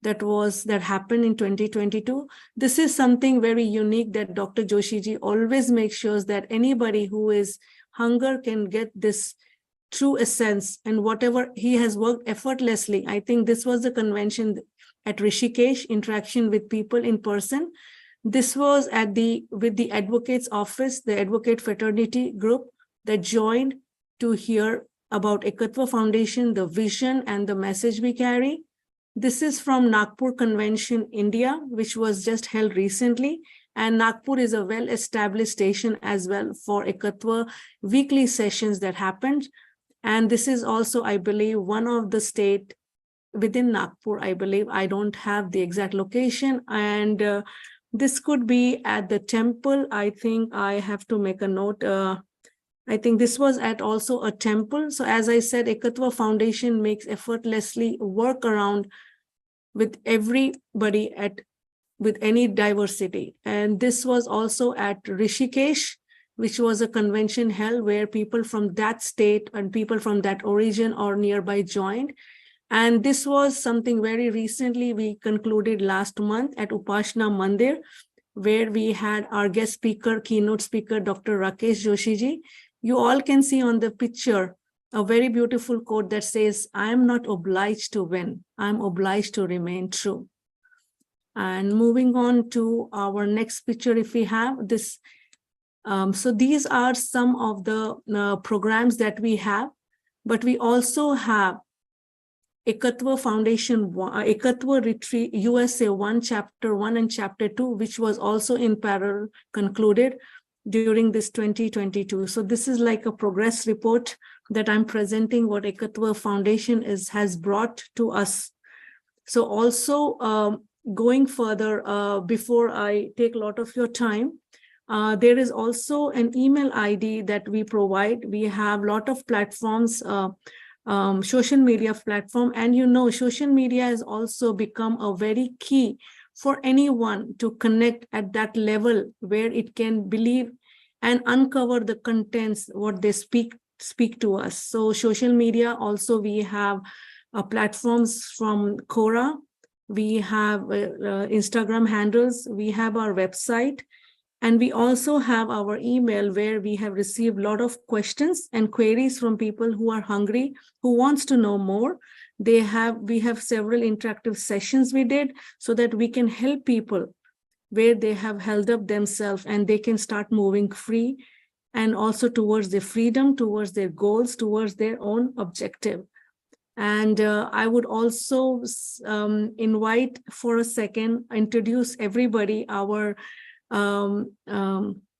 that happened in 2022. This is something very unique that Dr. Joshi ji always makes sure that anybody who is hunger can get this true essence, and whatever he has worked effortlessly. I think this was the convention at Rishikesh, interaction with people in person. This was with the advocates office, the advocate fraternity group that joined to hear about Ekatva Foundation, the vision and the message we carry. This is from Nagpur Convention, India, which was just held recently. And Nagpur is a well-established station as well for Ekatva weekly sessions that happened. And this is also, I believe, one of the state within Nagpur, I believe. I don't have the exact location. And this could be at the temple. I think I have to make a note. I think this was at also a temple. So as I said, Ekatva Foundation makes effortlessly work around with everybody with any diversity. And this was also at Rishikesh, which was a convention held where people from that state and people from that origin or nearby joined. And this was something very recently we concluded last month at Upashna Mandir, where we had our guest speaker, keynote speaker, Dr. Rakesh Joshi ji. You all can see on the picture a very beautiful quote that says, "I am not obliged to win, I'm obliged to remain true." And moving on to our next picture, if we have this. So these are some of the programs that we have, but we also have Ekatva Foundation, Ekatva Retreat USA 1, Chapter 1 and Chapter 2, which was also in parallel concluded during this 2022. So this is like a progress report that I'm presenting what Ekatva Foundation has brought to us. So also going further, before I take a lot of your time, there is also an email ID that we provide. We have a lot of platforms, social media platform, and social media has also become a very key for anyone to connect at that level where it can believe and uncover the contents, what they speak to us. So social media also, we have platforms from Quora, we have Instagram handles, we have our website, And we also have our email where we have received a lot of questions and queries from people who are hungry, who wants to know more. We have several interactive sessions we did so that we can help people where they have held up themselves and they can start moving free and also towards their freedom, towards their goals, towards their own objective. And I would also invite for a second, introduce everybody, our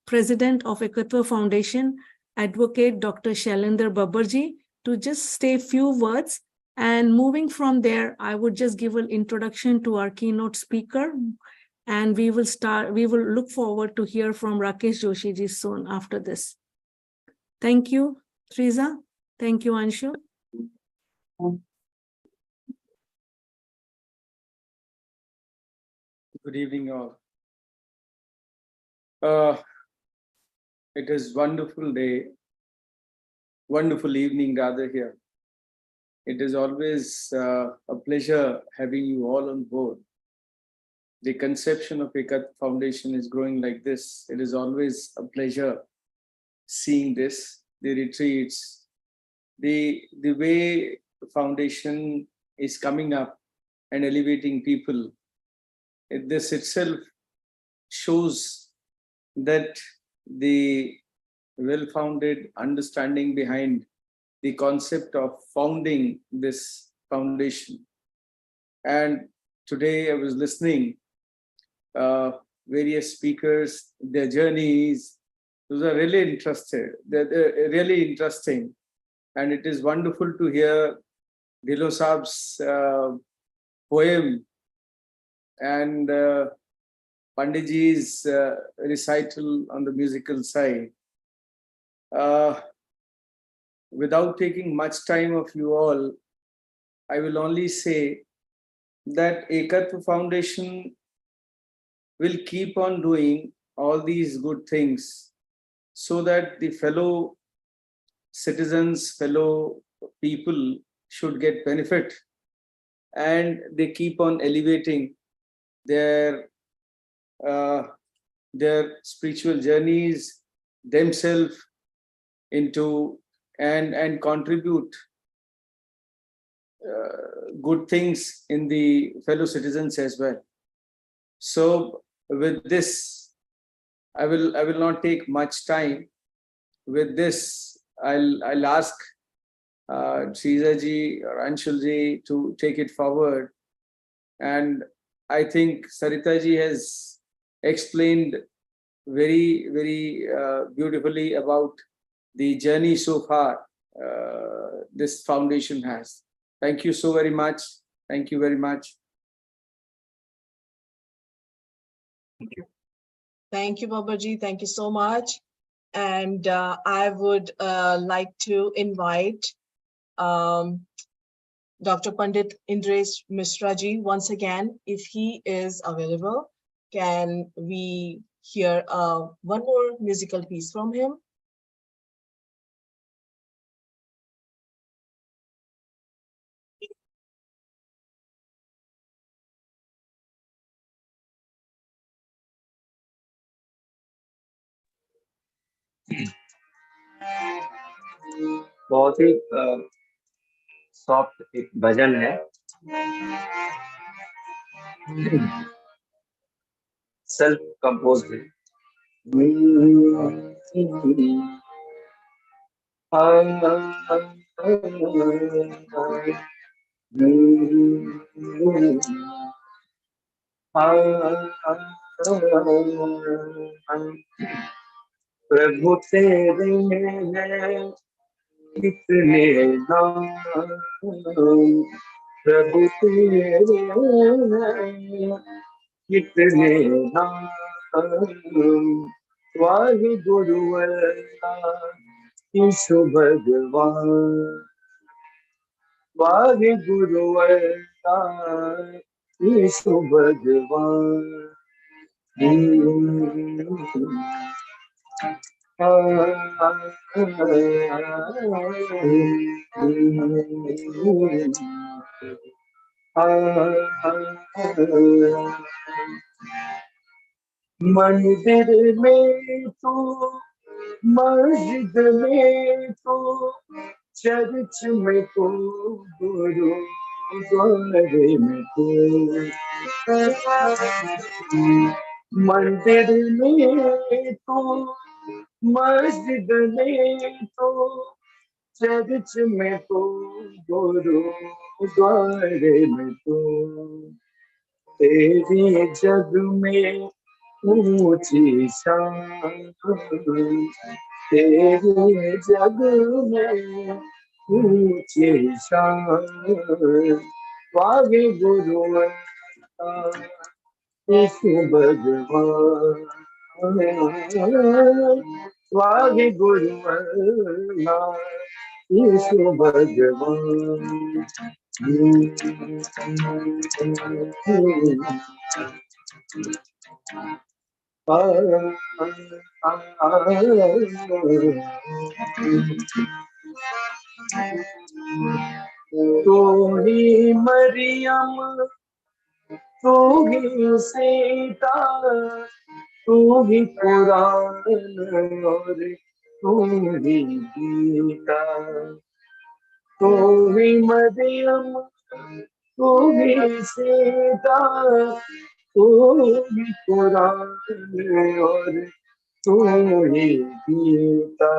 president of Ekatva Foundation, Advocate Dr. Shailendra Babarji, to just say a few words. And moving from there, I would just give an introduction to our keynote speaker. And we will look forward to hear from Rakesh Joshi ji soon after this. Thank you, Teresa. Thank you, Anshu. Good evening, all. It is wonderful day, wonderful evening rather here. It is always a pleasure having you all on board. The conception of Ekatva Foundation is growing like this. It is always a pleasure seeing this, the retreats, the way the foundation is coming up and elevating people. This itself shows that the well-founded understanding behind the concept of founding this foundation. And today I was listening various speakers, their journeys. Those are really interesting. They're really interesting. And it is wonderful to hear Dilo Saab's poem and Panditji's recital on the musical side. Without taking much time of you all, I will only say that Ekatva Foundation will keep on doing all these good things so that the fellow citizens, fellow people should get benefit, and they keep on elevating their spiritual journeys themselves into and contribute good things in the fellow citizens as well. So with this, I will not take much time. With this, I'll ask Teresa ji or Anshul ji to take it forward. And I think Sarita ji has explained very, very beautifully about the journey so far this foundation has. Thank you so very much. Thank you very much. Thank you. Thank you, Babaji. Thank you so much. And I would like to invite Dr. Pandit Indresh Mishra ji once again, if he is available. Can we hear one more musical piece from him? बहुत ही soft एक भजन है, self composed है। प्रभु तेरे हैं कितने नाम, प्रभु तेरे हैं कितने नाम, वाहि गुरु यीशु भगवान, वाहि गुरु यीशु भगवान। मंदिर में तू, मस्जिद में तू, चर्च में तू, गुरुद्वारे में तू, मंदिर में तू, मस्जिद में तू, चर्च में तू, गुरुद्वारे में तू, तेरी जग में ऊंची शान, तेरे जग में ऊंची शान, वागे गुरुवंता यीशु भगवान, वागे गुरुवंता यीशु तू ही मरियम, तू ही सीता, तू ही कुरान और तू ही गीता, तू ही मरियम, तू ही सीता, तू ही कुरान और तू ही गीता,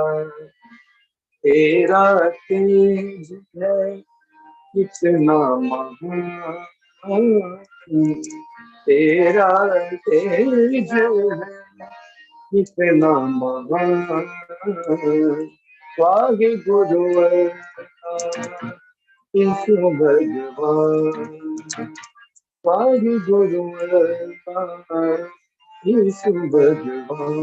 तेरा तेज है कितना महान, तेरा तेज है कितना महान, वाहे गुरुवंता यीशु भगवान, वाहे गुरुवंता यीशु भगवान।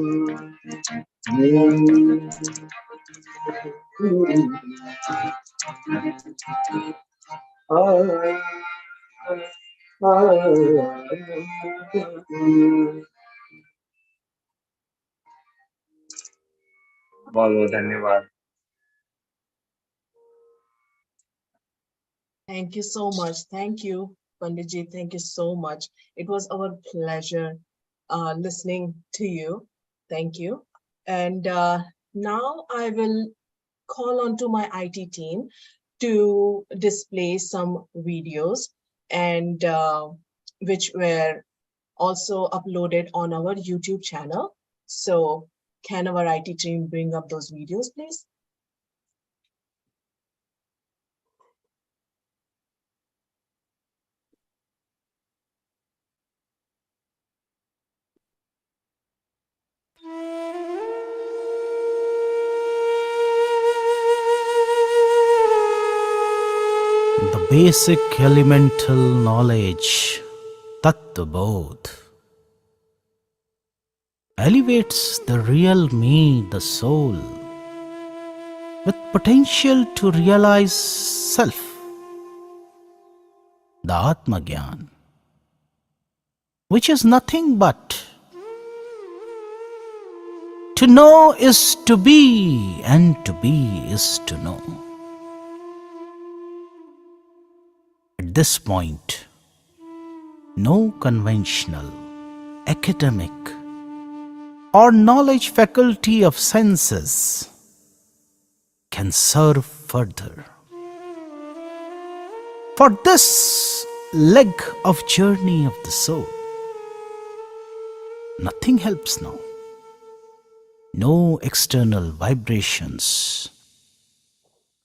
बहुत बहुत धन्यवाद। Thank you so much. Thank you, Panditji. Thank you so much. It was our pleasure listening to you. Thank you. And now I will call on to my IT team to display some videos and which were also uploaded on our YouTube channel. So can our IT team bring up those videos, please? The basic elemental knowledge, Tattva Bodh, elevates the real me, the soul, with potential to realize self, the Atma Gyan, which is nothing but to know is to be, and to be is to know. At this point, no conventional, academic, or knowledge faculty of senses can serve further. For this leg of journey of the soul, nothing helps now. No external vibrations,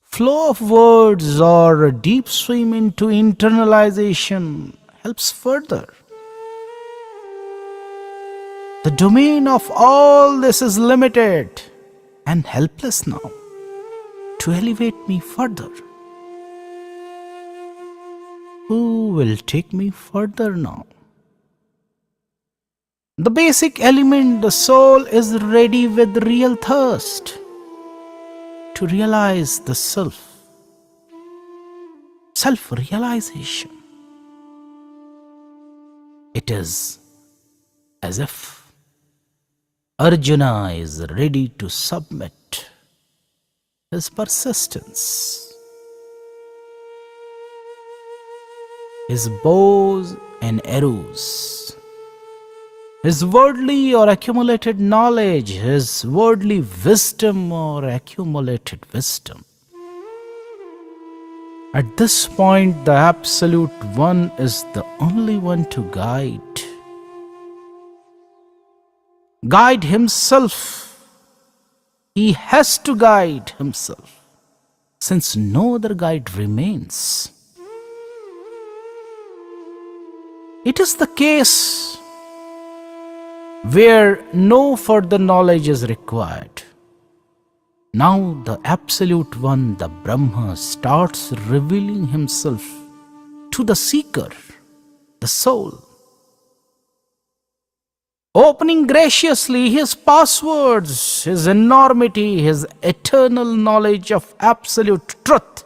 flow of words, or a deep swim into internalization helps further. The domain of all this is limited and helpless now to elevate me further. Who will take me further now? The basic element, the soul, is ready with real thirst to realize the self, self-realization. It is as if Arjuna is ready to submit his persistence, his bows and arrows, his worldly or accumulated knowledge, his worldly wisdom or accumulated wisdom. At this point, the Absolute One is the only one to guide. Guide himself. He has to guide himself, since no other guide remains. It is the case where no further knowledge is required. Now the Absolute One, the Brahma, starts revealing himself to the seeker, the soul, opening graciously his passwords, his enormity, his eternal knowledge of absolute truth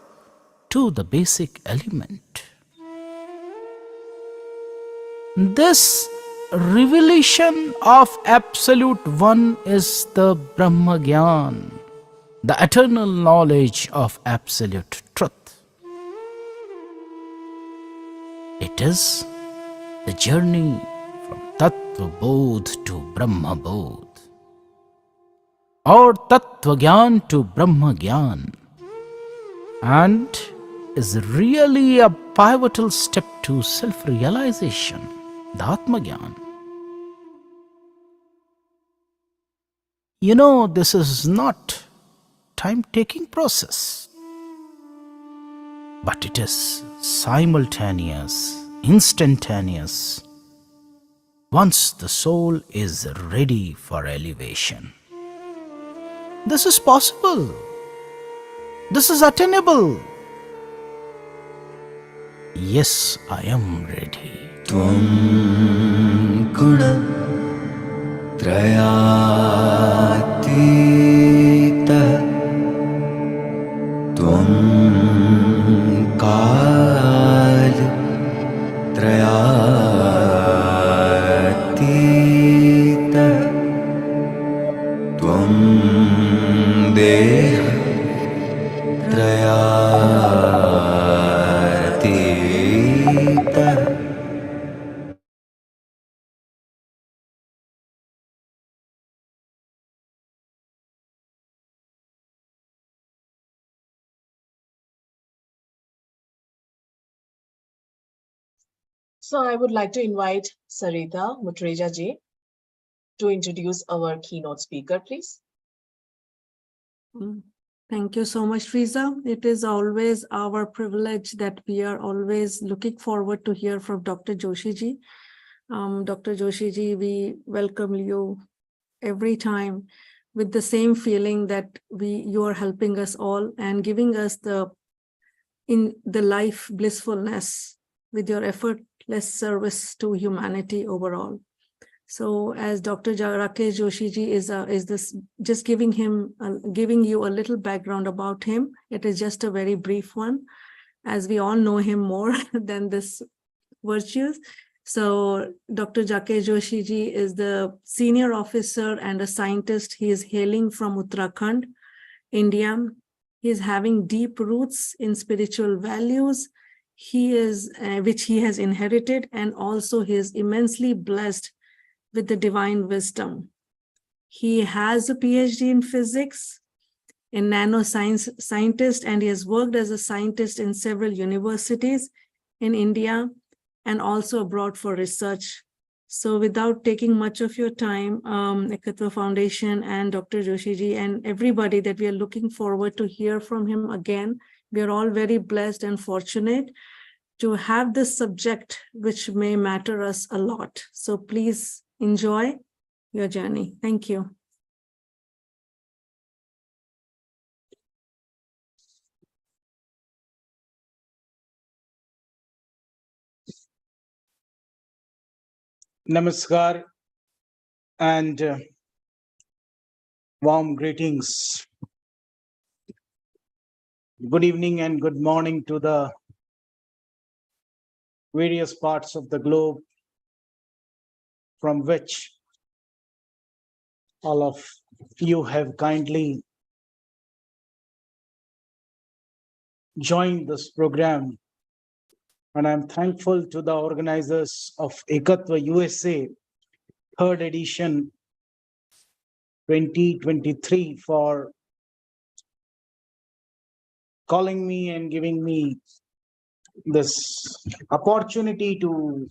to the basic element. This revelation of Absolute One is the Brahma Gyan, the eternal knowledge of absolute truth. It is the journey from Tattva Bodh to Brahma Bodh, or Tattva Gyan to Brahma Gyan, and is really a pivotal step to self-realization, the Atma Gyan. You know, this is not time-taking process, but it is simultaneous, instantaneous, once the soul is ready for elevation. This is possible. This is attainable. Yes, I am ready. Tvam guna trayatita Tvam kal trayatita Tvam deha trayatita. So I would like to invite Sarita Mutreja ji to introduce our keynote speaker, please. Thank you so much, Fiza. It is always our privilege that we are always looking forward to hear from Dr. Joshi ji. Dr. Joshi ji, we welcome you every time with the same feeling that you are helping us all and giving us the life blissfulness with your effortless service to humanity overall. So as Dr. Rakesh Joshi ji is this just giving you a little background about him. It is just a very brief one, as we all know him more than this virtues. So Dr. Rakesh Joshi ji is the senior officer and a scientist. He is hailing from Uttarakhand, India. He is having deep roots in spiritual values. Which he has inherited, and also he is immensely blessed with the divine wisdom. He has a PhD in physics, in nanoscience scientist, and he has worked as a scientist in several universities in India and also abroad for research. So without taking much of your time, Ekatva Foundation and Dr. Joshi ji and everybody that we are looking forward to hear from him again, we are all very blessed and fortunate to have this subject, which may matter us a lot. So please enjoy your journey. Thank you. Namaskar and warm greetings. Good evening and good morning to the various parts of the globe from which all of you have kindly joined this program. And I'm thankful to the organizers of Ekatva USA third edition 2023 for calling me and giving me this opportunity to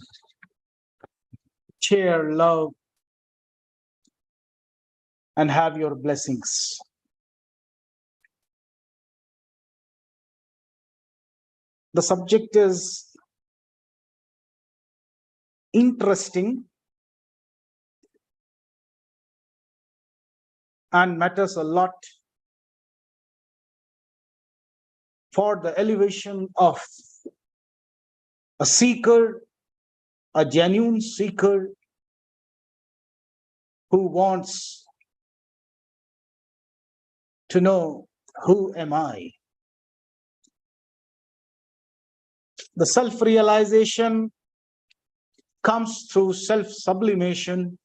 share love and have your blessings. The subject is interesting and matters a lot for the elevation of a seeker, a genuine seeker who wants to know, who am I? The self-realization comes through self-sublimation,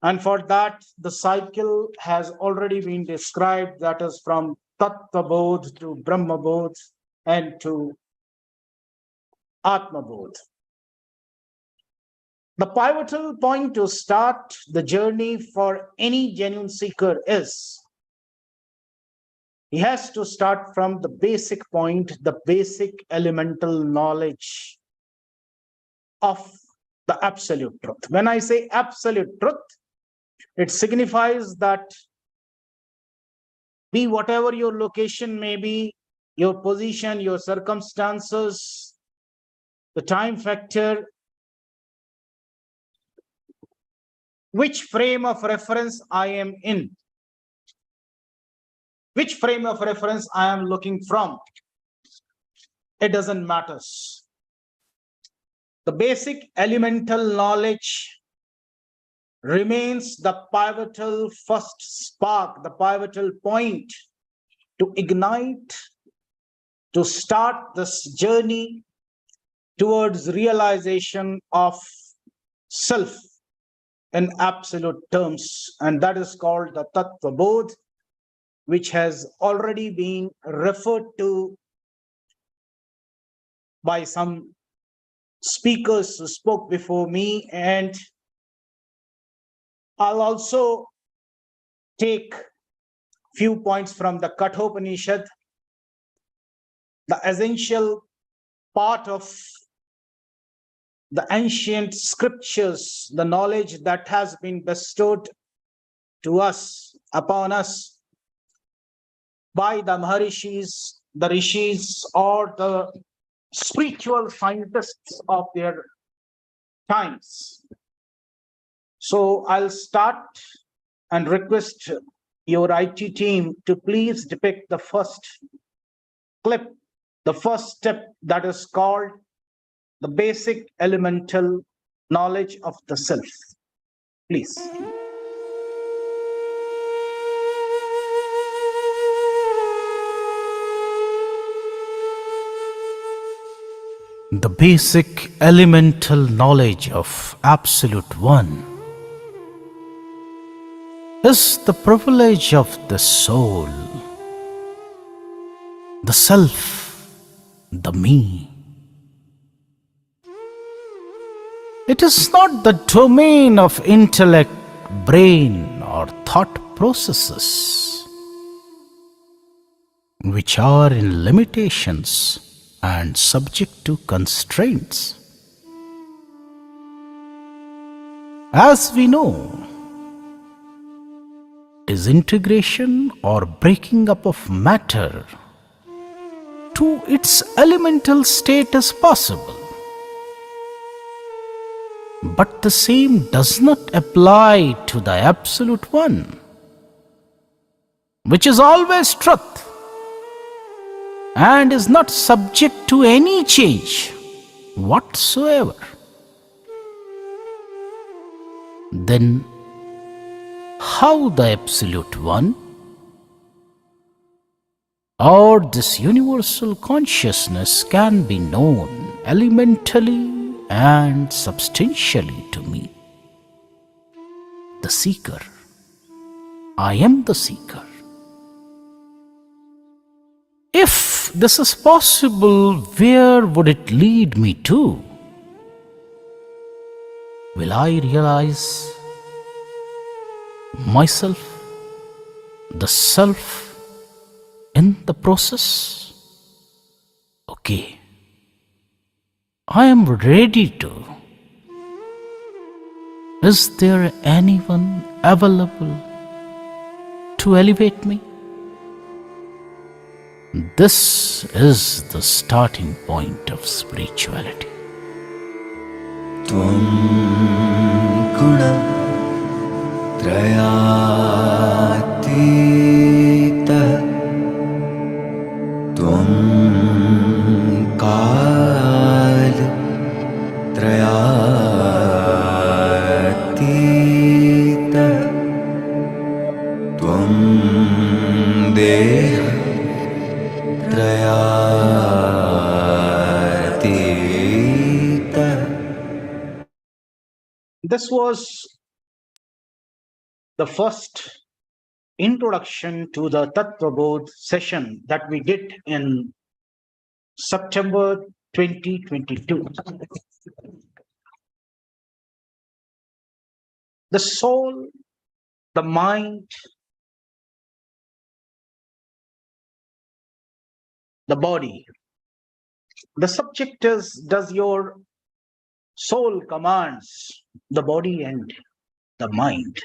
and for that the cycle has already been described, that is from Tattva Bodh to Brahma Bodh and to Atma Bodh. The pivotal point to start the journey for any genuine seeker is he has to start from the basic point, the basic elemental knowledge of the absolute truth. When I say absolute truth, it signifies that be whatever your location may be, your position, your circumstances, the time factor, which frame of reference I am in, which frame of reference I am looking from, it doesn't matter. The basic elemental knowledge remains the pivotal first spark, the pivotal point to ignite, to start this journey towards realization of self in absolute terms. And that is called the Tattva Bodh, which has already been referred to by some speakers who spoke before me. And I'll also take few points from the Kathopanishad, the essential part of the ancient scriptures, the knowledge that has been bestowed to us, upon us, by the Maharishis, the Rishis, or the spiritual scientists of their times. So I'll start and request your IT team to please depict the first clip, the first step, that is called the basic elemental knowledge of the self. Please. The basic elemental knowledge of Absolute One is the privilege of the soul, the self, the me. It is not the domain of intellect, brain, or thought processes, which are in limitations and subject to constraints. As we know, disintegration or breaking up of matter to its elemental state is possible. But the same does not apply to the Absolute One, which is always truth and is not subject to any change whatsoever. Then how the Absolute One or this universal consciousness can be known elementally and substantially to me, the seeker? I am the seeker. If this is possible, where would it lead me to? Will I realize myself, the self, in the process? Okay, I am ready to. Is there anyone available to elevate me? This is the starting point of spirituality. त्वं गुणत्रयातीतः त्वं कालत्रयातीतः त्वं देहत्रयातीतः. This was the first introduction to the Tattva Bodh session that we did in September 2022. The soul, the mind, the body. The subject is, does your soul commands the body and the mind?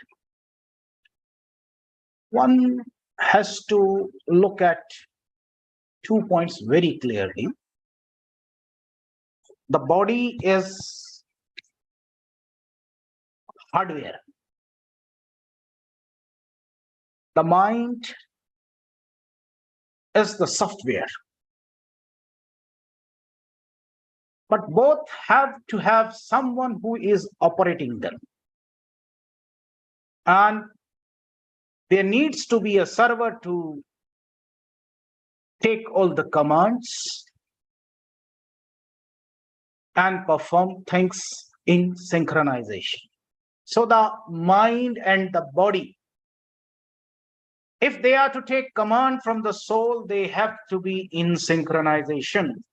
One has to look at 2 points very clearly. The body is hardware. The mind is the software. But both have to have someone who is operating them. And there needs to be a server to take all the commands and perform things in synchronization. So the mind and the body, if they are to take command from the soul, they have to be in synchronization.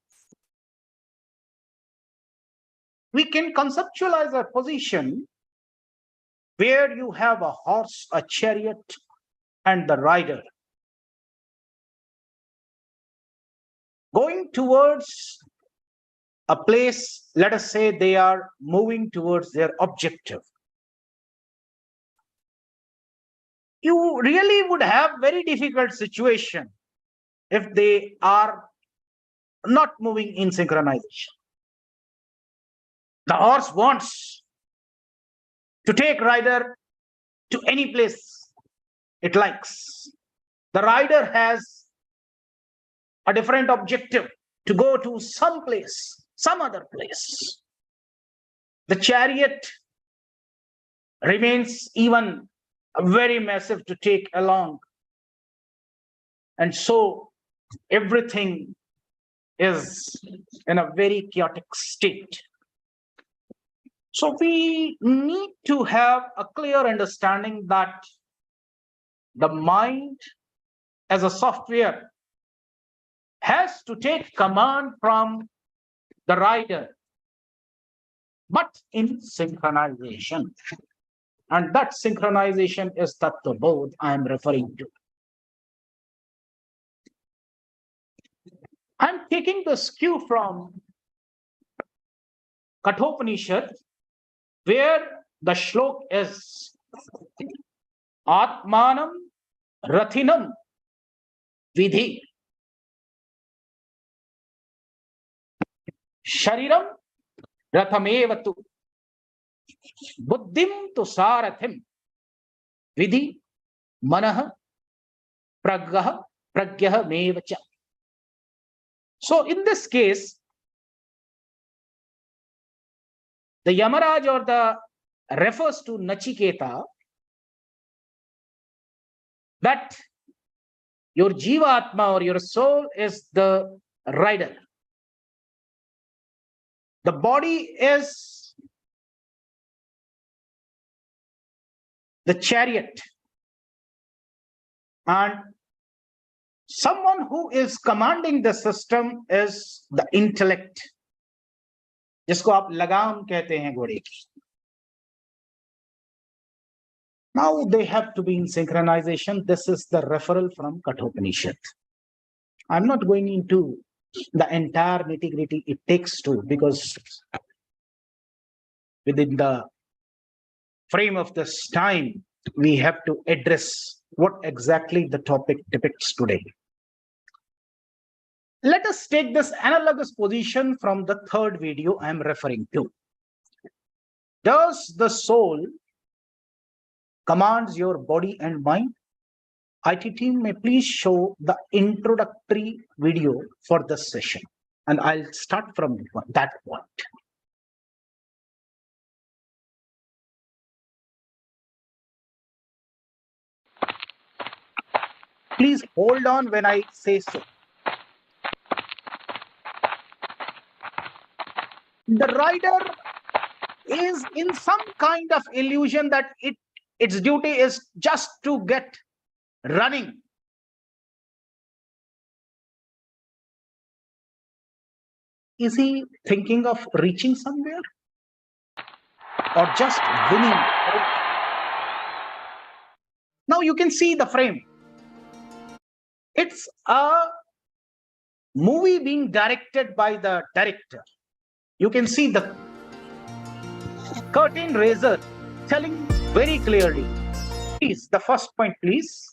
We can conceptualize a position where you have a horse, a chariot, and the rider going towards a place. Let us say they are moving towards their objective. You really would have very difficult situation if they are not moving in synchronization. The horse wants to take rider to any place it likes. The rider has a different objective, to go to some place, some other place. The chariot remains even very massive to take along. And so everything is in a very chaotic state. So we need to have a clear understanding that the mind as a software has to take command from the rider, but in synchronization. And that synchronization is Tattva Bodh I am referring to. I'm taking this cue from Kathopanishad, where the shlok is Atmanam Rathinam Vidhi Shariram Rathamevatu Buddhim tu Sarathim Vidhi Manaha Pragyaha Mevacha. So in this case, the Yamaraj or the refers to Nachiketa, that your Jivatma or your soul is the rider. The body is the chariot. And someone who is commanding the system is the intellect, जिसको आप लगाम कहते हैं घोड़े की. Now they have to be in synchronization. This is the referral from Kathopanishad. I'm not going into the entire nitty-gritty it takes to, because within the frame of this time, we have to address what exactly the topic depicts today. Let us take this analogous position from the third video I'm referring to. Does the soul commands your body and mind? IT team, may please show the introductory video for this session. And I'll start from that point. Please hold on when I say so. The rider is in some kind of illusion that its duty is just to get running. Is he thinking of reaching somewhere or just winning? Now you can see the frame. It's a movie being directed by the director. You can see the curtain raiser telling very clearly. Please, the first point, please.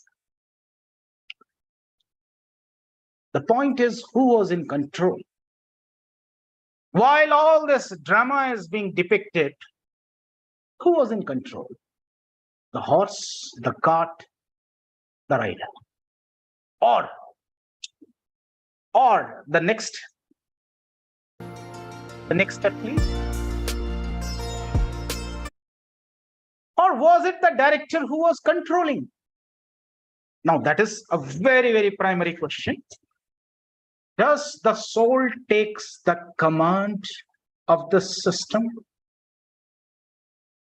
The point is, who was in control? While all this drama is being depicted, who was in control? The horse, the cart, the rider. Or the next step, please. Or was it the director who was controlling? Now that is a very, very primary question. Does the soul takes the command of the system?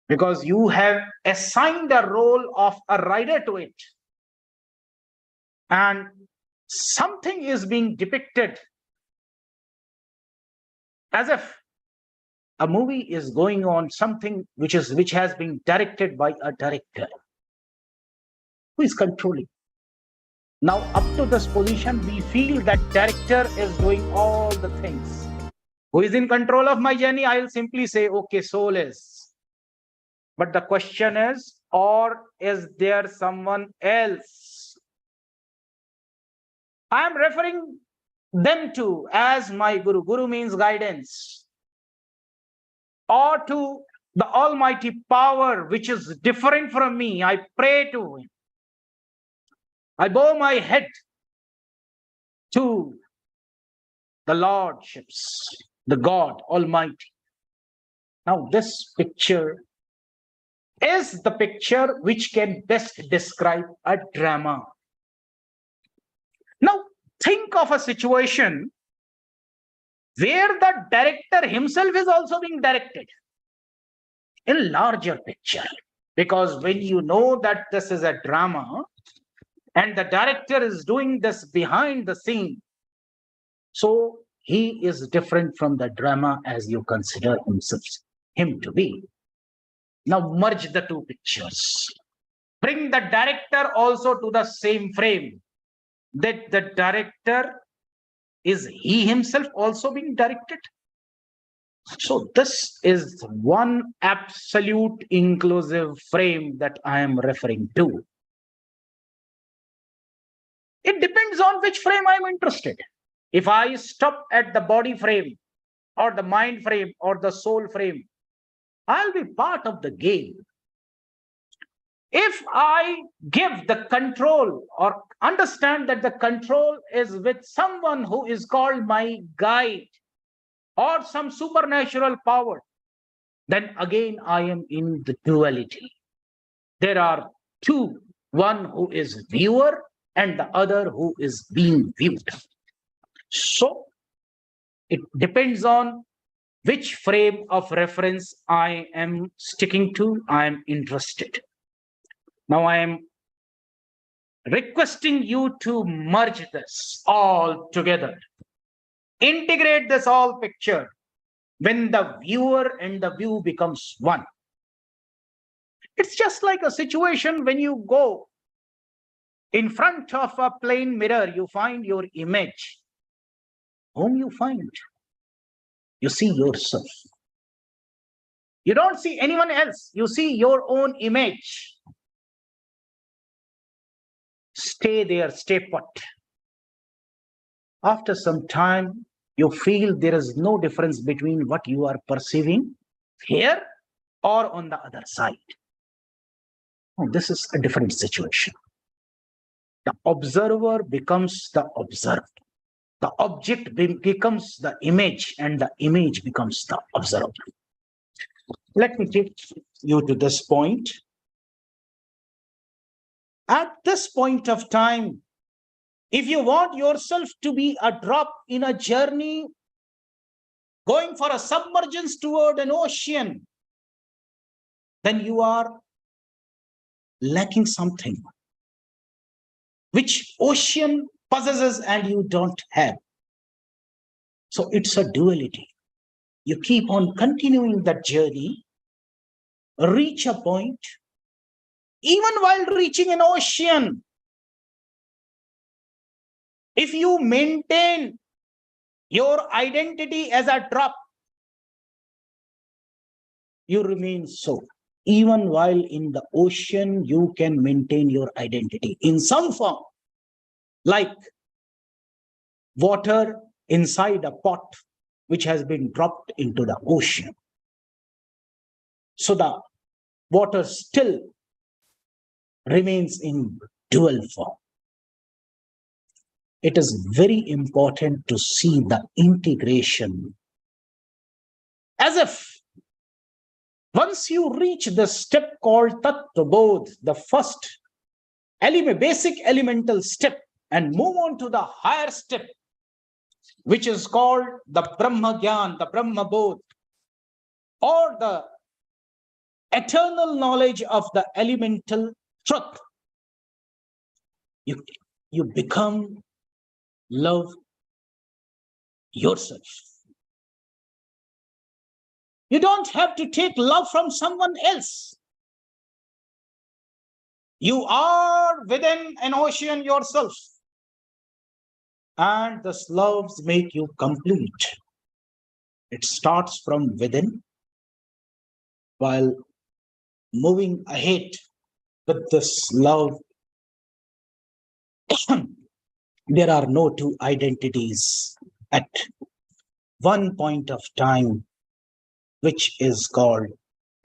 Because you have assigned a role of a rider to it. And something is being depicted as if a movie is going on, something which has been directed by a director. Who is controlling? Now, up to this position, we feel that director is doing all the things. Who is in control of my journey? I will simply say, okay, soul is. But the question is, or is there someone else? I am referring them to as my Guru. Guru means guidance. Or to the almighty power which is different from me. I pray to him. I bow my head to the lordships, the God Almighty. Now this picture is the picture which can best describe a drama. Now think of a situation where the director himself is also being directed in larger picture. Because when you know that this is a drama and the director is doing this behind the scene, so he is different from the drama as you consider him to be. Now merge the two pictures. Bring the director also to the same frame. That the director, is he himself also being directed? So this is one absolute inclusive frame that I am referring to. It depends on which frame I am interested. If I stop at the body frame or the mind frame or the soul frame, I'll be part of the game. If I give the control or understand that the control is with someone who is called my guide or some supernatural power, then again I am in the duality. There are two, one who is viewer and the other who is being viewed. So it depends on which frame of reference I am sticking to, I am interested. Now I am requesting you to merge this all together. Integrate this all picture when the viewer and the view becomes one. It's just like a situation when you go in front of a plain mirror, you find your image. Whom you find? You see yourself. You don't see anyone else. You see your own image. Stay there, stay put. After some time, you feel there is no difference between what you are perceiving here or on the other side. Oh, this is a different situation. The observer becomes the observed. The object becomes the image, and the image becomes the observer. Let me take you to this point. At this point of time, if you want yourself to be a drop in a journey, going for a submergence toward an ocean, then you are lacking something which ocean possesses and you don't have. So it's a duality. You keep on continuing that journey, reach a point, even while reaching an ocean, if you maintain your identity as a drop, you remain so. Even while in the ocean, you can maintain your identity in some form, like water inside a pot which has been dropped into the ocean. So the water still remains in dual form. It is very important to see the integration. As if once you reach the step called Tattva Bodh, the first basic elemental step, and move on to the higher step, which is called the Brahma Gyan, the Brahma Bodh, or the eternal knowledge of the elemental truth. You become love yourself. You don't have to take love from someone else. You are within an ocean yourself. And these loves make you complete. It starts from within, while moving ahead with this love. There are no two identities at one point of time, which is called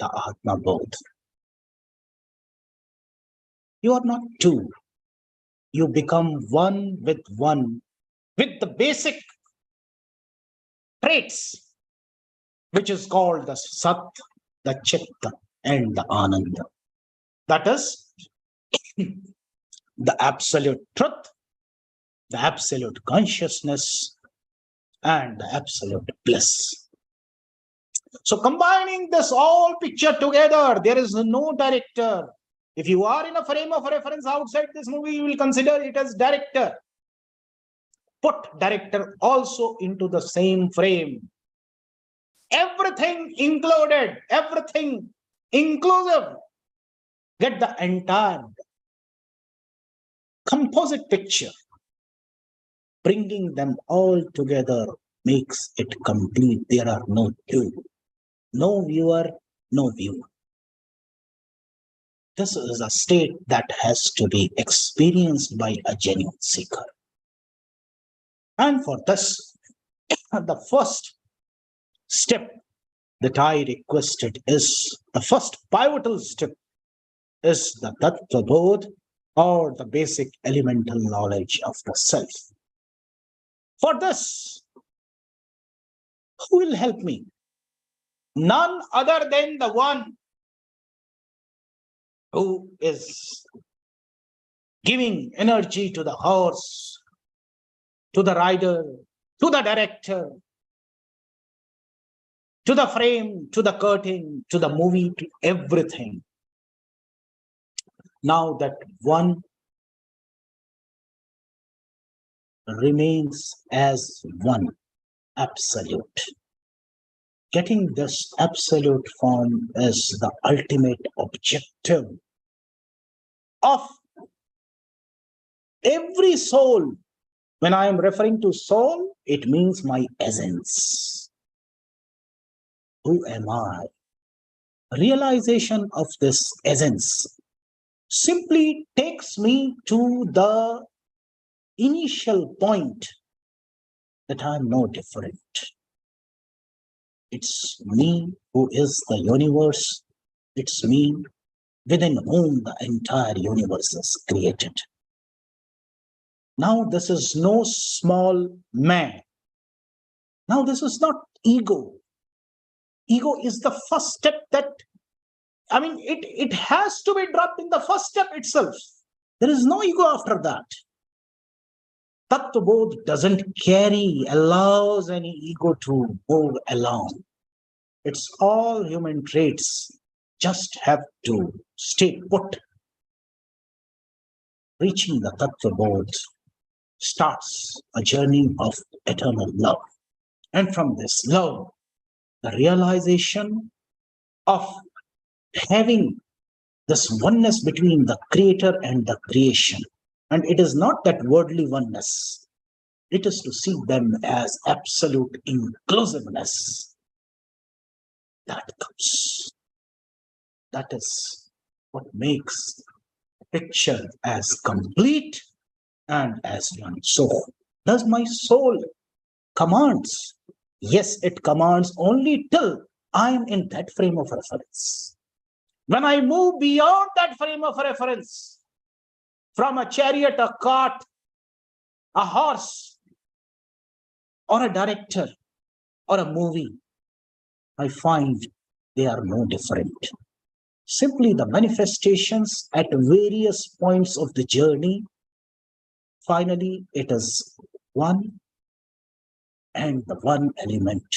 the Atma Bodh. You are not two. You become one with the basic traits, which is called the Sat, the Chitta, and the Ananda. That is the absolute truth, the absolute consciousness, and the absolute bliss. So combining this all picture together, there is no director. If you are in a frame of reference outside this movie, you will consider it as director. Put director also into the same frame. Everything included, everything inclusive. Get the entire composite picture. Bringing them all together makes it complete. There are no two. No viewer, no viewer. This is a state that has to be experienced by a genuine seeker. And for this, the first step that I requested is, the first pivotal step is the Tattva Bodh, or the basic elemental knowledge of the self. For this, who will help me? None other than the one who is giving energy to the horse, to the rider, to the director, to the frame, to the curtain, to the movie, to everything. Now that one remains as one, absolute. Getting this absolute form is the ultimate objective of every soul. When I am referring to soul, it means my essence. Who am I? Realization of this essence simply takes me to the initial point that I am no different. It's me who is the universe. It's me within whom the entire universe is created. Now, this is no small man. Now, this is not ego. Ego is the first step it has to be dropped in the first step itself. There is no ego after that. Tattva Bodh doesn't allows any ego to move along. It's all human traits. Just have to stay put. Reaching the Tattva Bodh starts a journey of eternal love. And from this love, the realization of having this oneness between the creator and the creation. And it is not that worldly oneness. It is to see them as absolute inclusiveness. That comes. That is what makes the picture as complete and as one. So, does my soul commands? Yes, it commands only till I am in that frame of reference. When I move beyond that frame of reference, from a chariot, a cart, a horse, or a director, or a movie, I find they are no different. Simply the manifestations at various points of the journey. Finally, it is one and the one element,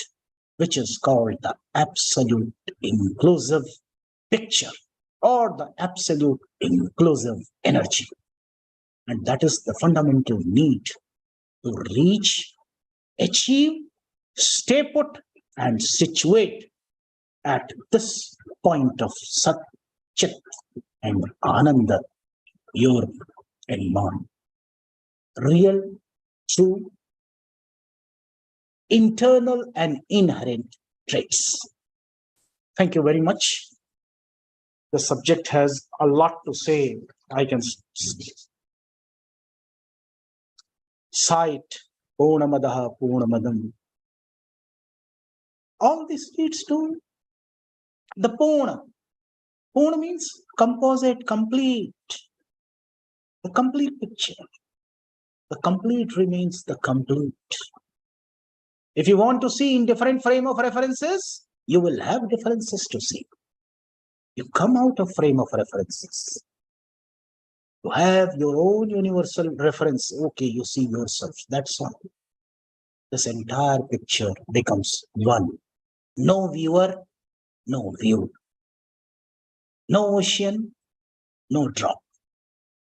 which is called the absolute inclusive picture or the absolute inclusive energy. And that is the fundamental need to reach, achieve, stay put, and situate at this point of Sat, Chit, and Ananda, your and mine. Real, true, internal, and inherent traits. Thank you very much. The subject has a lot to say. I can cite Purnamadaha Purnamadam. All this leads to the Purna. Purna means composite, complete. The complete picture. The complete remains the complete. If you want to see in different frame of references, you will have differences to see. You come out of frame of references. You have your own universal reference. Okay, you see yourself. That's all. This entire picture becomes one. No viewer, no view. No ocean, no drop.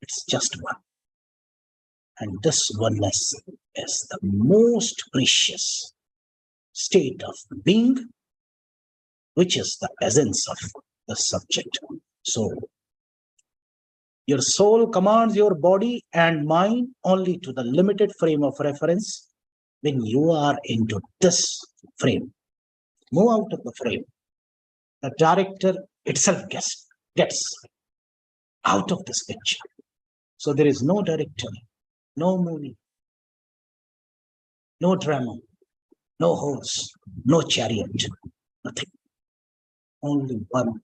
It's just one. And this oneness is the most precious state of being, which is the essence of the subject. So, your soul commands your body and mind only to the limited frame of reference. When you are into this frame, move out of the frame. The director itself gets out of this picture. So there is no director, no movie, no drama, no horse, no chariot, nothing. Only one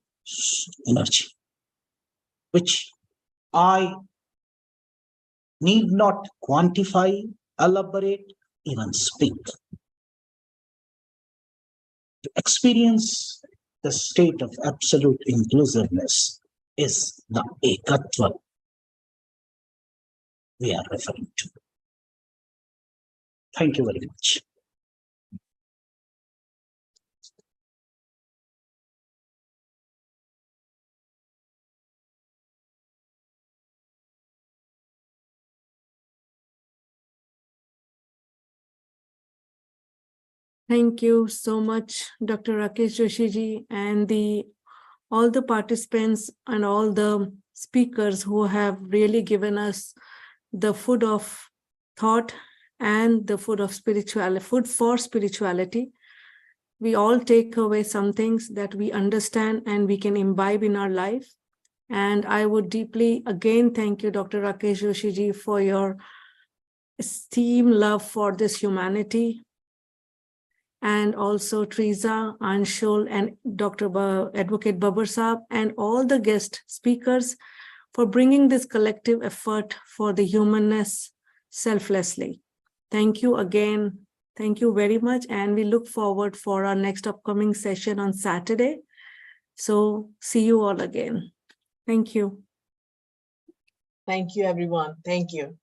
energy, which I need not quantify, elaborate, even speak. To experience the state of absolute inclusiveness is the Ekatva we are referring to. Thank you very much. Thank you so much, Dr. Rakesh Joshi ji, and all the participants and all the speakers who have really given us the food of thought and the food of spirituality, food for spirituality. We all take away some things that we understand and we can imbibe in our life. And I would deeply again thank you, Dr. Rakesh Joshi ji, for your esteem, love for this humanity. And also Teresa, Anshul, and Dr. Advocate Babar Saab, and all the guest speakers for bringing this collective effort for the humanness selflessly. Thank you again. Thank you very much. And we look forward for our next upcoming session on Saturday. So see you all again. Thank you. Thank you, everyone. Thank you.